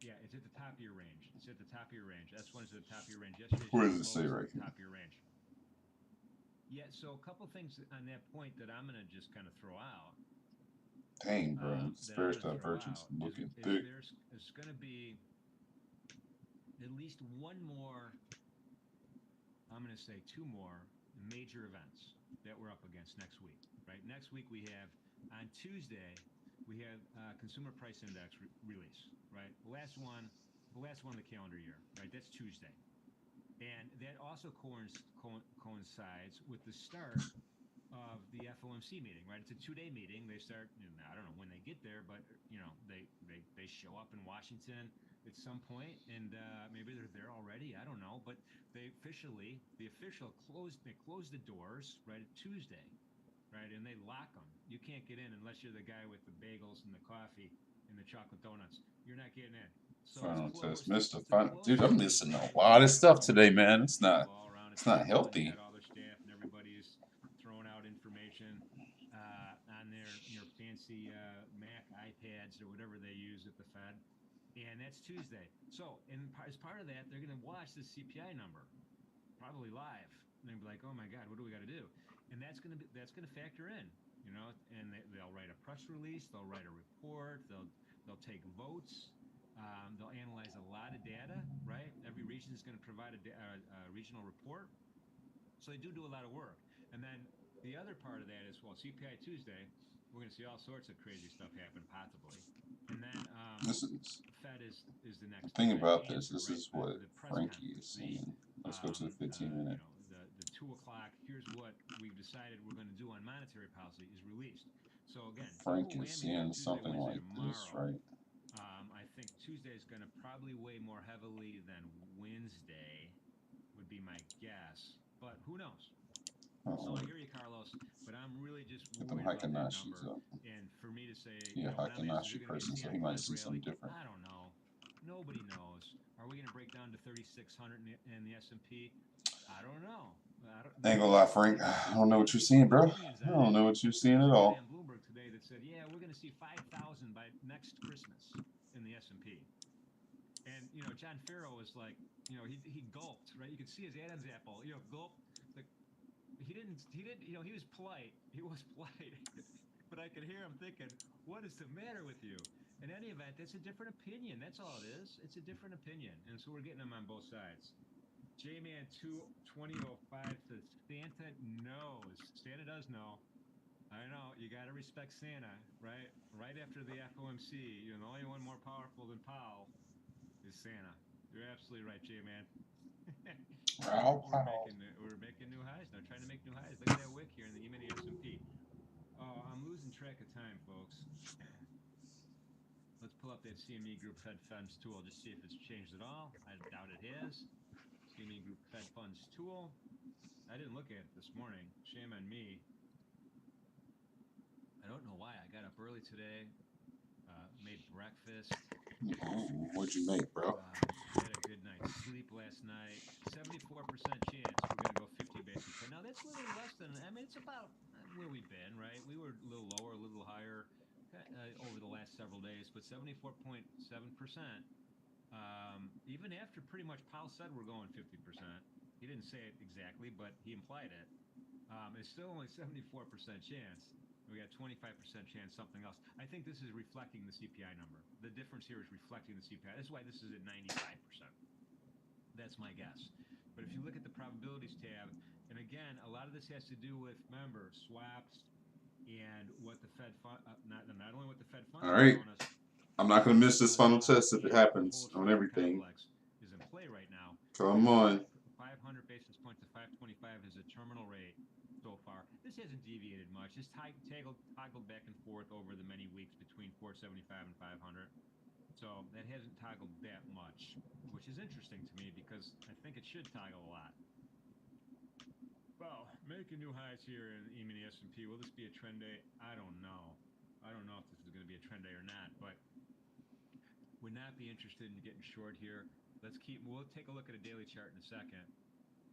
Yeah, it's at the top of your range. It's at the top of your range. S1 is at the top of your range. What does it say right here? Top of your range. Yeah, so a couple things on that point that I'm going to just kind of throw out. Dang, bro. This bearish divergence looking thick. There's going to be at least one more, I'm going to say 2 more major events that we're up against next week, right? Next week we have, on Tuesday, we have consumer price index release, right? The last one of the calendar year, right? That's Tuesday. And that also coincides with the start of the FOMC meeting, right? It's a 2-day meeting. They start, I don't know when they get there, but they show up in Washington at some point, and maybe they're there already. I don't know, but they close the doors right at Tuesday, right? And they lock them. You can't get in unless you're the guy with the bagels and the coffee and the chocolate donuts. You're not getting in. So Final test, missed a final. Dude, I'm missing a lot of stuff today, man. It's not healthy. All their staff and everybody's throwing out information on their fancy Mac iPads or whatever they use at the Fed, and that's Tuesday. So, as part of that, they're going to watch the CPI number, probably live, and they'll be like, "Oh my God, what do we got to do?" And that's going to factor in. you know, and they'll write a press release, they'll write a report, they'll take votes, they'll analyze a lot of data, right? Every region is going to provide a regional report, so they do a lot of work. And then the other part of that is, well, CPI Tuesday, we're going to see all sorts of crazy stuff happen, possibly. And then This is Fed is the next thing Fed about this. answer, This right? is what The press Frankie conference, is saying. Let's go to the 15-minute. you know, the 2 o'clock. Here's what we've decided we're going to do on monetary policy is released. So again, Frank double is whammy here, seeing Tuesday, something Wednesday, like this, tomorrow. right? I think Tuesday is going to probably weigh more heavily than Wednesday, would be my guess. But who knows? So I hear you, Carlos, but I'm really just Get them worried about that Heikenashis number. up. And for me to say, He a when I'm asked, is Heikenashi there going to be a person, so Santa he might Claus see rally? something different. I don't know. Nobody knows. Are we going to break down to 3,600 in the S&P? I don't know. Ain't gonna lie, Frank. I don't know what you're seeing, bro. I don't know what you're seeing at There's a all. guy on Bloomberg today that said, yeah, we're going to see 5,000 by next Christmas in the S&P. And, you know, John Farrow was like, you know, he gulped, right? You could see his Adam's apple, you know, gulp. Like, he didn't, you know, he was polite. He was polite. But I could hear him thinking, what is the matter with you? In any event, it's a different opinion. That's all it is. It's a different opinion. And so we're getting them on both sides. J-Man 2005 says, Santa knows. Santa does know. I know. You got to respect Santa, right? Right after the FOMC, you know, the only one more powerful than Powell is Santa. You're absolutely right, J-Man. We're making new highs now, trying to make new highs. Look at that wick here in the E-mini S&P. Oh, I'm losing track of time, folks. Let's pull up that CME Group Fed Funds tool, just see if it's changed at all. I doubt it has. CME Group Fed Funds tool. I didn't look at it this morning. Shame on me. I don't know why. I got up early today, made breakfast. Ooh, what'd you make, bro? Had a good night's sleep last night. 74% chance we're going to go 50 basis points. Now, that's a little less than, I mean, it's about where we've been, right? We were a little lower, a little higher over the last several days, but 74.7%, even after pretty much Powell said we're going 50%. He didn't say it exactly, but he implied it. It's still only 74% chance. We got 25% chance something else. I think this is reflecting the CPI number. The difference here is reflecting the CPI. That's why this is at 95%. That's my guess. But if you look at the probabilities tab, and again, a lot of this has to do with, remember, swaps and what the Fed fund, not only what the Fed funds All right. are telling us. I'm not gonna miss this final test if it happens on everything. Is in play right now. Come on. 500 basis points to 525 is a terminal rate so far. This hasn't deviated much. It's toggled back and forth over the many weeks between 475 and 500. So that hasn't toggled that much, which is interesting to me because I think it should toggle a lot. Well, making new highs here in E-mini S&P. Will this be a trend day? I don't know. I don't know if this is going to be a trend day or not, but would not be interested in getting short here. We'll take a look at a daily chart in a second.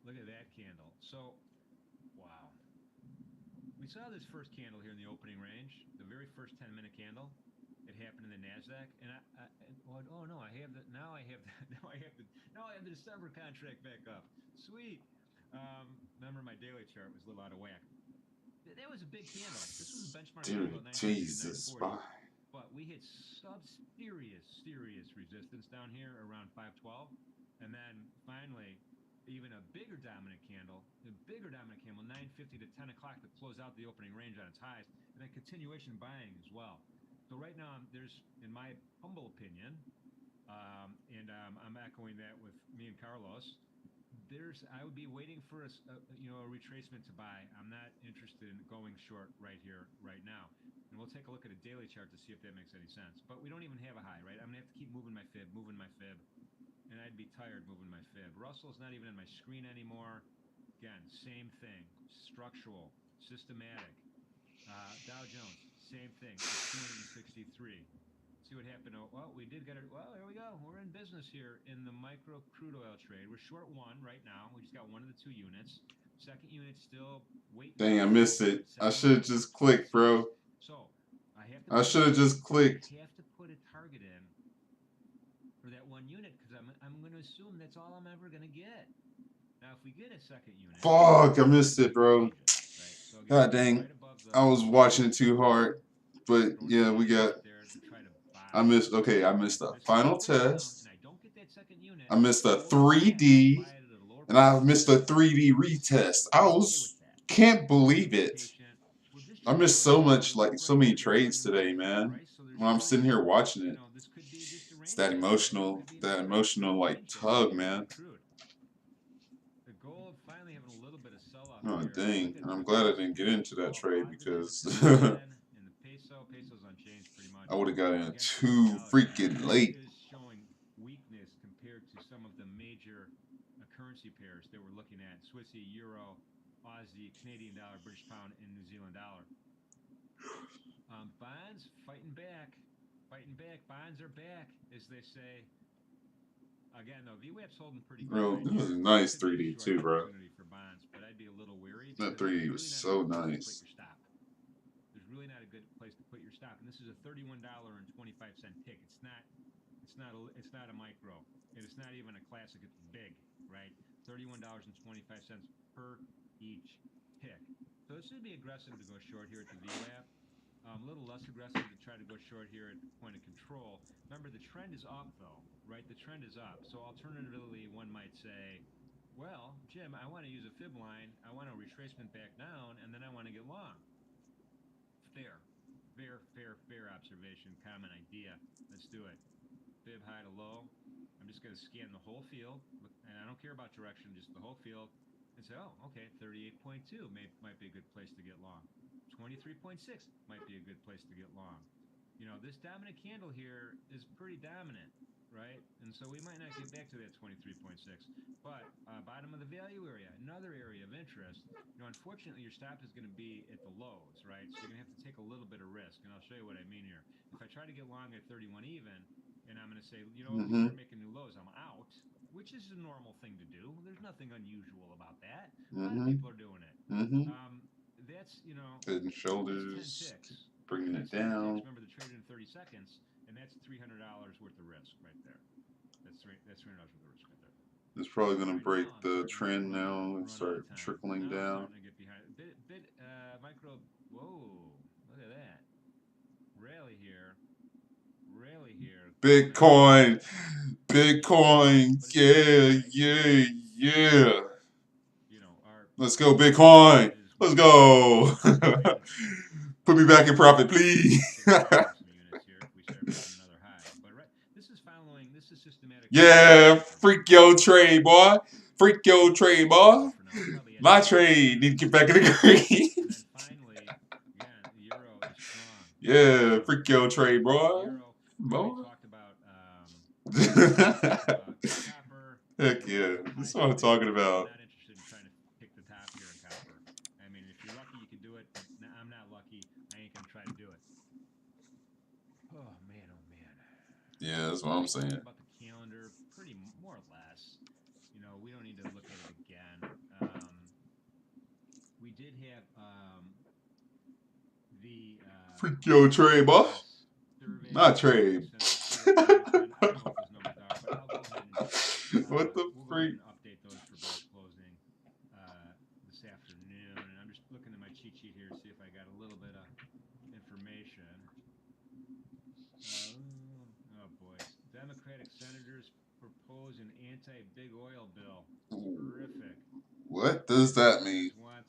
Look at that candle. So, wow. We saw this first candle here in the opening range, the very first 10-minute candle. It happened in the Nasdaq, and I have the December contract back up. Sweet. Remember my daily chart was a little out of whack. That was a big candle. This was a benchmark candle, 950 to 940. But we hit serious resistance down here around 512, and then finally, even a bigger dominant candle, 950 to 10 o'clock to close out the opening range on its highs, and then continuation buying as well. So right now, there's, in my humble opinion, and I'm echoing that with me and Carlos, I would be waiting for a retracement to buy. I'm not interested in going short right here, right now. And we'll take a look at a daily chart to see if that makes any sense. But we don't even have a high, right? I'm going to have to keep moving my fib, and I'd be tired moving my fib. Russell's not even on my screen anymore. Again, same thing. Structural, systematic. Dow Jones, same thing. 263. See what happened. Well, we did get it. Well, there we go. We're in business here in the micro crude oil trade. We're short one right now. We just got one of the two units. Second unit still waiting. Dang, I missed it. I should have just clicked, bro. So I should have just clicked. I have to put a target in for that one unit because I'm going to assume that's all I'm ever going to get. Now, if we get a second unit, fuck, I missed it, bro. right? So again, God dang. right above I was watching it too hard. But yeah, we got. I missed. Okay, I missed the final test. I missed the 3D, and I missed the 3D retest. Can't believe it. I missed so much, like so many trades today, man. When I'm sitting here watching it, it's that emotional like tug, man. The gold finally having a little bit of sell-off. Oh here. dang! And I'm glad I didn't get into that trade because And the peso's unchanged pretty much. I would have got in Against the too dollar. freaking late. Is showing weakness compared to some of the major currency pairs that we're looking at: Swissy, Euro, Aussie, Canadian dollar, British pound, and New Zealand dollar. Bonds fighting back. Bonds are back, as they say. Again, though, VWAP's holding pretty good. Bro, this is a nice 3D too, bro. For bonds, but I'd be a little weary. That 3D was so nice. There's really not a good place to put your stop, and this is a $31.25 tick. It's not a micro, and it's not even a classic. It's big, right? $31.25 per each tick. So this would be aggressive to go short here at the VWAP. A little less aggressive to try to go short here at the point of control. Remember, the trend is up, though, right? The trend is up. So alternatively, one might say, well, Jim, I want to use a fib line. I want a retracement back down, and then I want to get long. Fair observation, common idea. Let's do it. Fib high to low. I'm just going to scan the whole field, and I don't care about direction, just the whole field, and say, oh, okay, 38.2 might be a good place to get long. 23.6 might be a good place to get long. You know, this dominant candle here is pretty dominant, right? And so we might not get back to that 23.6. But bottom of the value area, another area of interest. You know, unfortunately, your stop is going to be at the lows, right? So you're going to have to take a little bit of risk, and I'll show you what I mean here. If I try to get long at 31 even, and I'm going to say, you know, if we start making new lows, I'm out, which is a normal thing to do. There's nothing unusual about that. A lot of people are doing it. That's, you know, head and shoulders, bringing it down. Remember, the trade in 30 seconds, and that's $300 worth of risk right there. That's $300 worth of risk right there. It's probably going to break the trend now and start trickling down. To get behind. Micro. Whoa! Look at that. Rally here. Bitcoin. Yeah. Let's go, Bitcoin. Let's go. Put me back in profit, please. Yeah, freak your trade, boy. My trade need to get back in the green. Yeah, freak your trade, boy. Heck yeah, that's what I'm talking about. Not interested in trying to pick the top here in copper. I mean, if you're lucky, you can do it, but I'm not lucky. I ain't gonna try to do it. Oh man, oh man. Yeah, that's what I'm saying. About the calendar, pretty more or less. You know, we don't need to look at it again. We did have the freak your trade, boy. My trade. What the freak? Update those for both closing this afternoon, and I'm just looking at my cheat sheet here to see if I got a little bit of information. Oh boy, Democratic senators propose an anti-big oil bill. Terrific. What does that mean? Want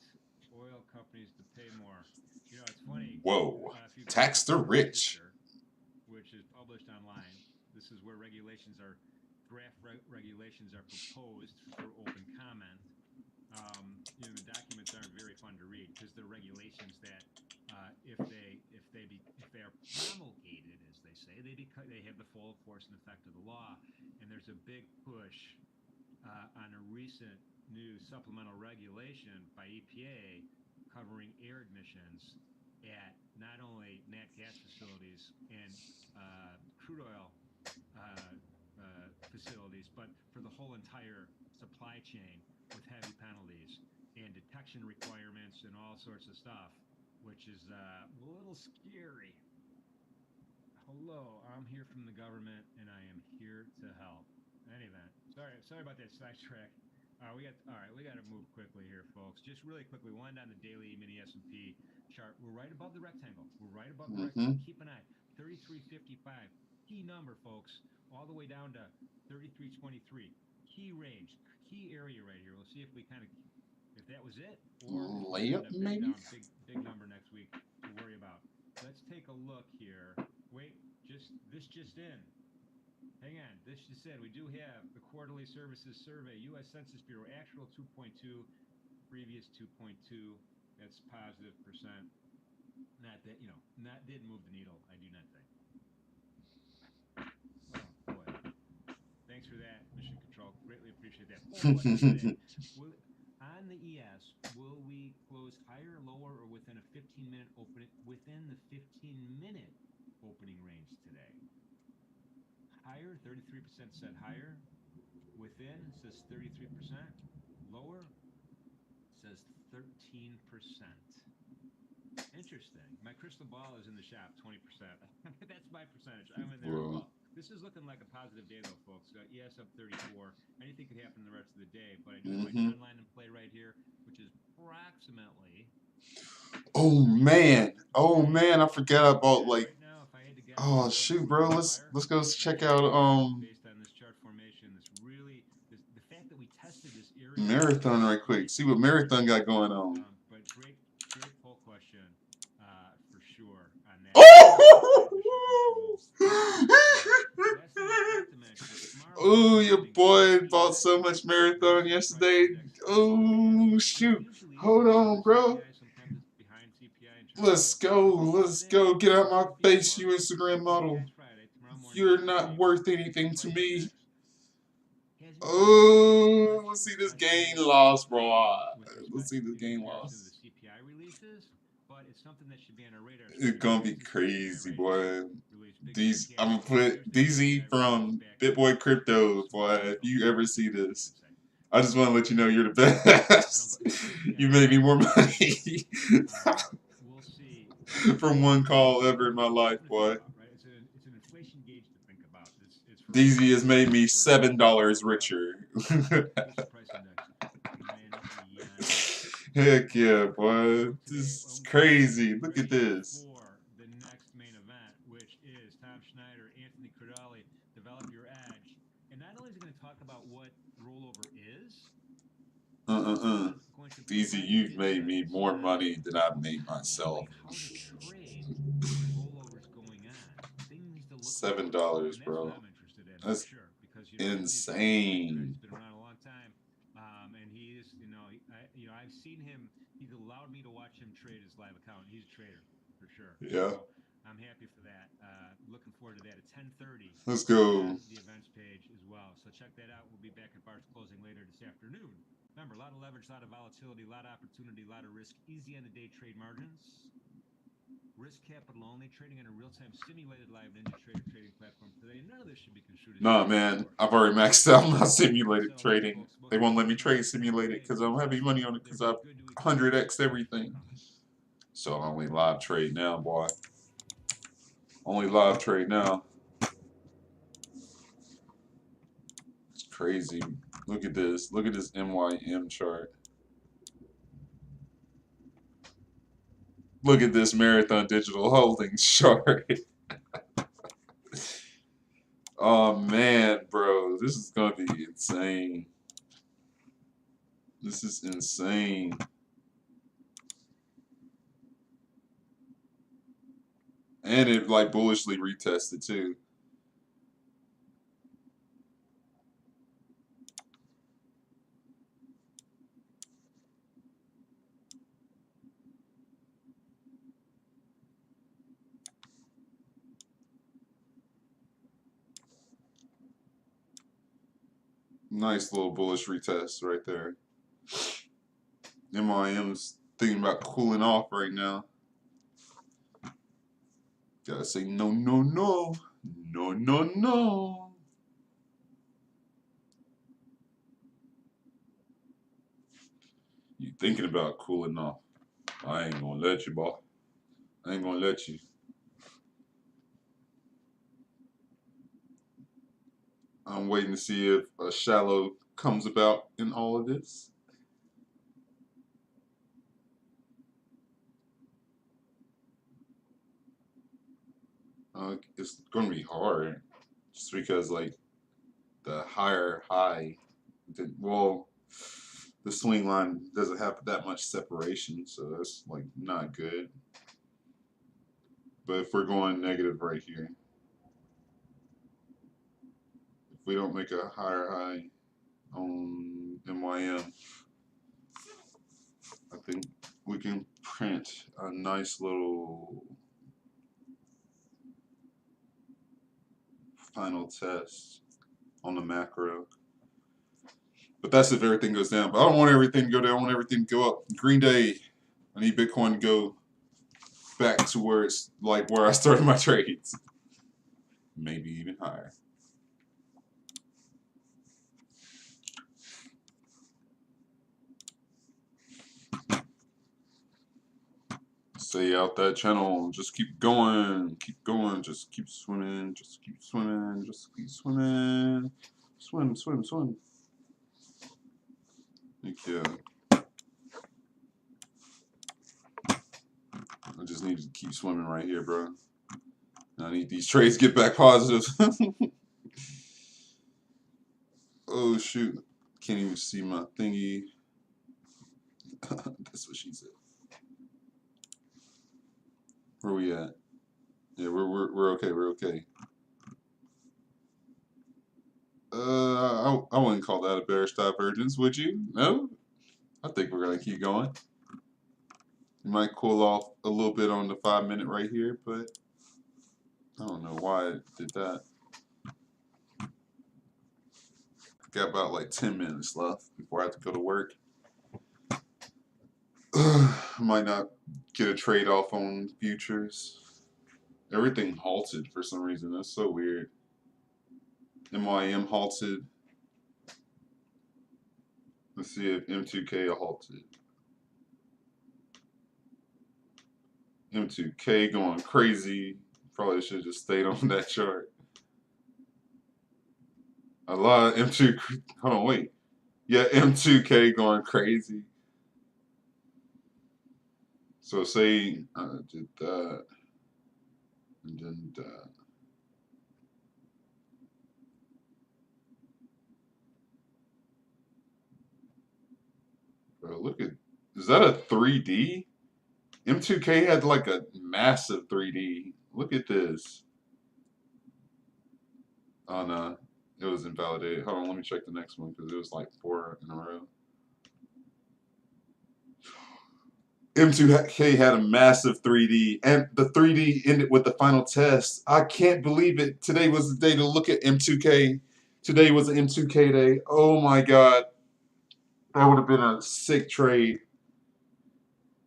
oil companies to pay more. You know, it's funny. Whoa, tax the rich. Which is published online. This is where draft regulations are proposed for open comment. You know, the documents aren't very fun to read because they're regulations that, if they are promulgated, as they say, they have the full force and effect of the law. And there's a big push on a recent new supplemental regulation by EPA covering air emissions at not only nat gas facilities and crude oil facilities, but for the whole entire supply chain with heavy penalties and detection requirements and all sorts of stuff, which is a little scary. Hello, I'm here from the government, and I am here to help. In any event, sorry about that sidetrack. We got to move quickly here, folks. Just really quickly, one on the daily mini S&P. chart, we're right above the rectangle. We're right above the rectangle. Keep an eye. 33.55. Key number, folks. All the way down to 33.23. Key range, key area right here. We'll see if we kind of, if that was it, or layup maybe. Big number next week to worry about. Let's take a look here. Wait, this just in. Hang on, this just in. We do have the quarterly services survey, U.S. Census Bureau, actual 2.2, previous 2.2. That's positive percent. Not that, didn't move the needle. I do not think. Oh boy. Thanks for that, Mission Control. Greatly appreciate that. On the ES, will we close higher, lower, or within a 15-minute opening? Within the 15-minute opening range today. Higher, 33% said higher. Within says 33%. Lower says 13%. Interesting. My crystal ball is in the shop, 20%. That's my percentage. I'm in there as well. This is looking like a positive day, though, folks. ES up 34. Anything could happen the rest of the day, but I do have my trend line in play right here, which is approximately. Oh man, I forgot about like. Oh shoot, bro. Let's go check out Based on this chart formation, the fact that we tested this area Marathon right quick. See what Marathon got going on. But great poll question for sure on that. Oh, your boy bought so much Marathon yesterday. Oh shoot. Hold on, bro. Let's go. Get out my face, you Instagram model. You're not worth anything to me. Oh, let's see this gain loss, bro. Let's see this gain loss. It's gonna be crazy, boy. I'm gonna put DZ from BitBoy Crypto, boy. If you ever see this, I just want to let you know you're the best. You made me more money from one call ever in my life, boy. DZ has made me $7 richer. Heck yeah, boy. This is crazy. Look at this. The next main event, which is Tom Schneider, Anthony Credali, Develop Your Edge. And not only is it going to talk about what rollover is. DZ, you've made me more money than I've made myself. $7, bro. That's insane. It's been around a long time, and he is, I've seen him. He's allowed me to watch him trade his live account. He's a trader for sure. Yeah. So I'm happy for that. Looking forward to that at 10:30. Let's go. The events page as well. So check that out. We'll be back at Bar's closing later this afternoon. Remember, a lot of leverage, a lot of volatility, a lot of opportunity, a lot of risk. Easy on the day trade margins. Risk capital only, trading on a real-time simulated live Ninja Trader trading platform today. None of this should be construed as... Nah, man. I've already maxed out my simulated trading. They won't let me trade simulated because I don't have any money on it because I've 100x everything. So I only live trade now, boy. Only live trade now. It's crazy. Look at this. Look at this MYM chart. Look at this Marathon Digital Holdings chart. Oh man, bro, this is gonna be insane. This is insane. And it like bullishly retested too. Nice little bullish retest right there. MIM's thinking about cooling off right now. Gotta say no, no, no. No, no, no. You thinking about cooling off. I ain't gonna let you, boy. I ain't gonna let you. I'm waiting to see if a shallow comes about in all of this. It's going to be hard, just because like the higher high, well, the swing line doesn't have that much separation, so that's like not good. But if we're going negative right here, if we don't make a higher high on MYM, I think we can print a nice little final test on the macro. But that's if everything goes down. But I don't want everything to go down. I want everything to go up. Green Day, I need Bitcoin to go back to where it's like where I started my trades. Maybe even higher. Stay out that channel. Just keep going. Keep going. Just keep swimming. Just keep swimming. Just keep swimming. Swim, swim, swim. Thank you. I just need to keep swimming right here, bro. I need these trades to get back positive. Oh, shoot. Can't even see my thingy. That's what she said. Where we at? Yeah, we're okay. We're okay. I wouldn't call that a bearish divergence, would you? No? I think we're gonna keep going. You might cool off a little bit on the 5-minute right here, but I don't know why it did that. Got about like 10 minutes left before I have to go to work. Might not get a trade off on futures. Everything halted for some reason. That's so weird. MYM halted. Let's see if M2K halted. M2K going crazy. Probably should have just stayed on that chart. A lot of M2. Hold on, wait. Yeah, M2K going crazy. So say I did that, and then that. Bro, look at, is that a 3D? M2K had like a massive 3D. Look at this. Oh no, it was invalidated. Hold on, let me check the next one because it was like 4 in a row. M2K had a massive 3D, and the 3D ended with the final test. I can't believe it. Today was the day to look at M2K. Today was an M2K day. Oh my god. That would have been a sick trade.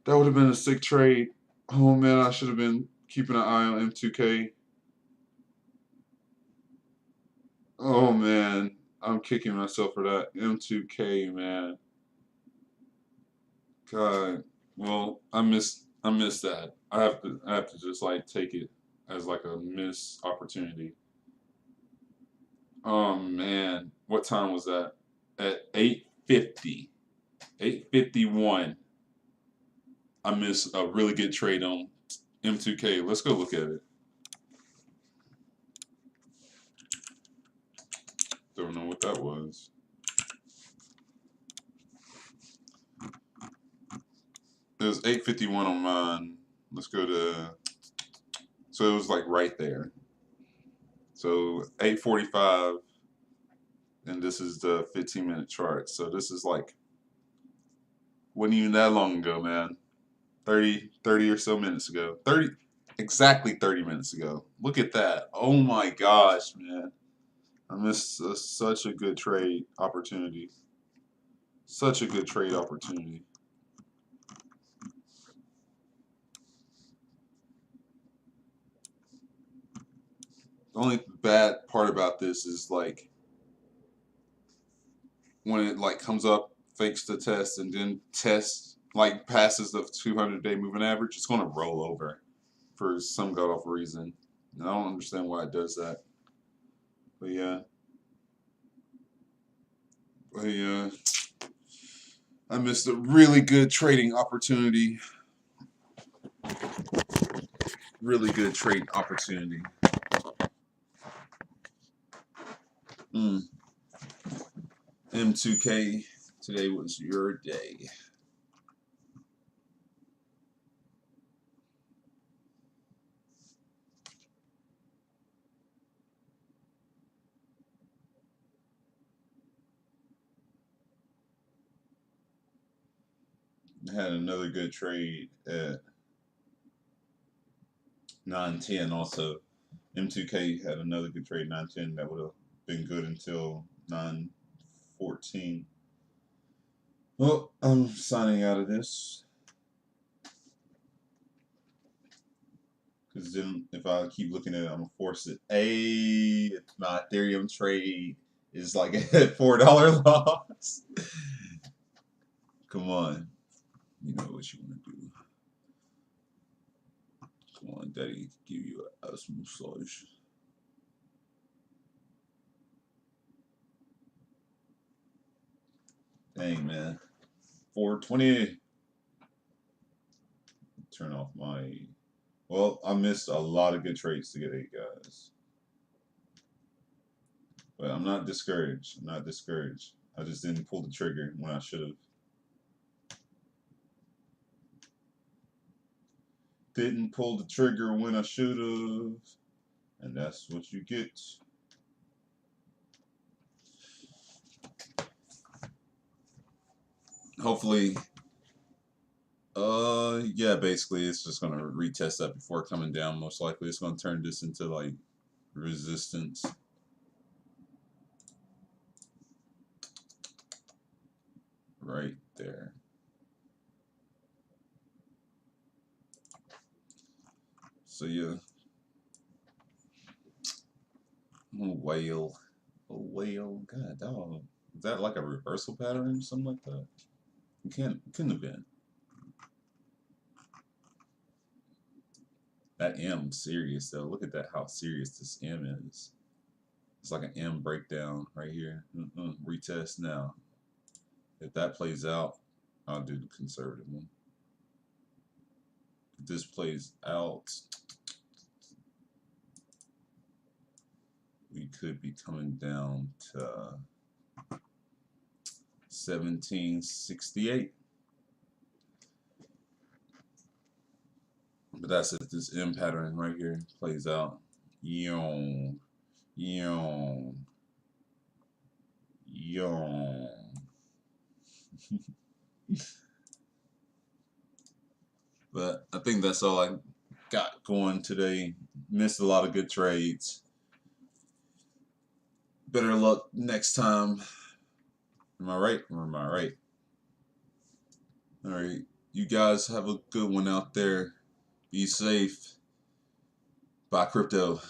That would have been a sick trade. Oh man, I should have been keeping an eye on M2K. Oh man, I'm kicking myself for that. M2K, man. God. Well, I missed that. I have to just like take it as like a missed opportunity. Oh man, what time was that? At 8:50. 8:51. I missed a really good trade on M2K. Let's go look at it. Don't know what that was. It was 8:51 on mine. Let's go to, so it was like right there. So 8:45, and this is the 15-minute chart. So this is like, wasn't even that long ago, man. 30 or so minutes ago. 30, exactly 30 minutes ago. Look at that. Oh my gosh, man. I missed such a good trade opportunity. Such a good trade opportunity. The only bad part about this is like when it like comes up, fakes the test, and then tests like passes the 200-day moving average, it's gonna roll over for some god awful reason. And I don't understand why it does that. But yeah. I missed a really good trading opportunity. Really good trading opportunity. M2K, today was your day. I had another good trade at 910 also. M2K had another good trade 910 that would have been good until 914. Well, I'm signing out of this. Because then if I keep looking at it, I'm going to force it. My Ethereum trade is like at $4 loss. Come on. You know what you want to do. Come on, Daddy, give you a massage. Dang, man. 420. Turn off my... Well, I missed a lot of good trades today, guys. But I'm not discouraged. I'm not discouraged. I just didn't pull the trigger when I should have. Didn't pull the trigger when I should have. And that's what you get. Hopefully, yeah, basically it's just gonna retest that before coming down. Most likely it's gonna turn this into like resistance. Right there. So yeah. A whale. A whale. God dog. Is that like a reversal pattern or something like that? It couldn't have been. That M serious though. Look at that, how serious this M is. It's like an M breakdown right here. Retest now. If that plays out, I'll do the conservative one. If this plays out, we could be coming down to 1768. But that's if this M pattern right here plays out. Yon. Yon. Yon. But I think that's all I got going today. Missed a lot of good trades. Better luck next time. Am I right or am I right? All right. You guys have a good one out there. Be safe. Buy crypto.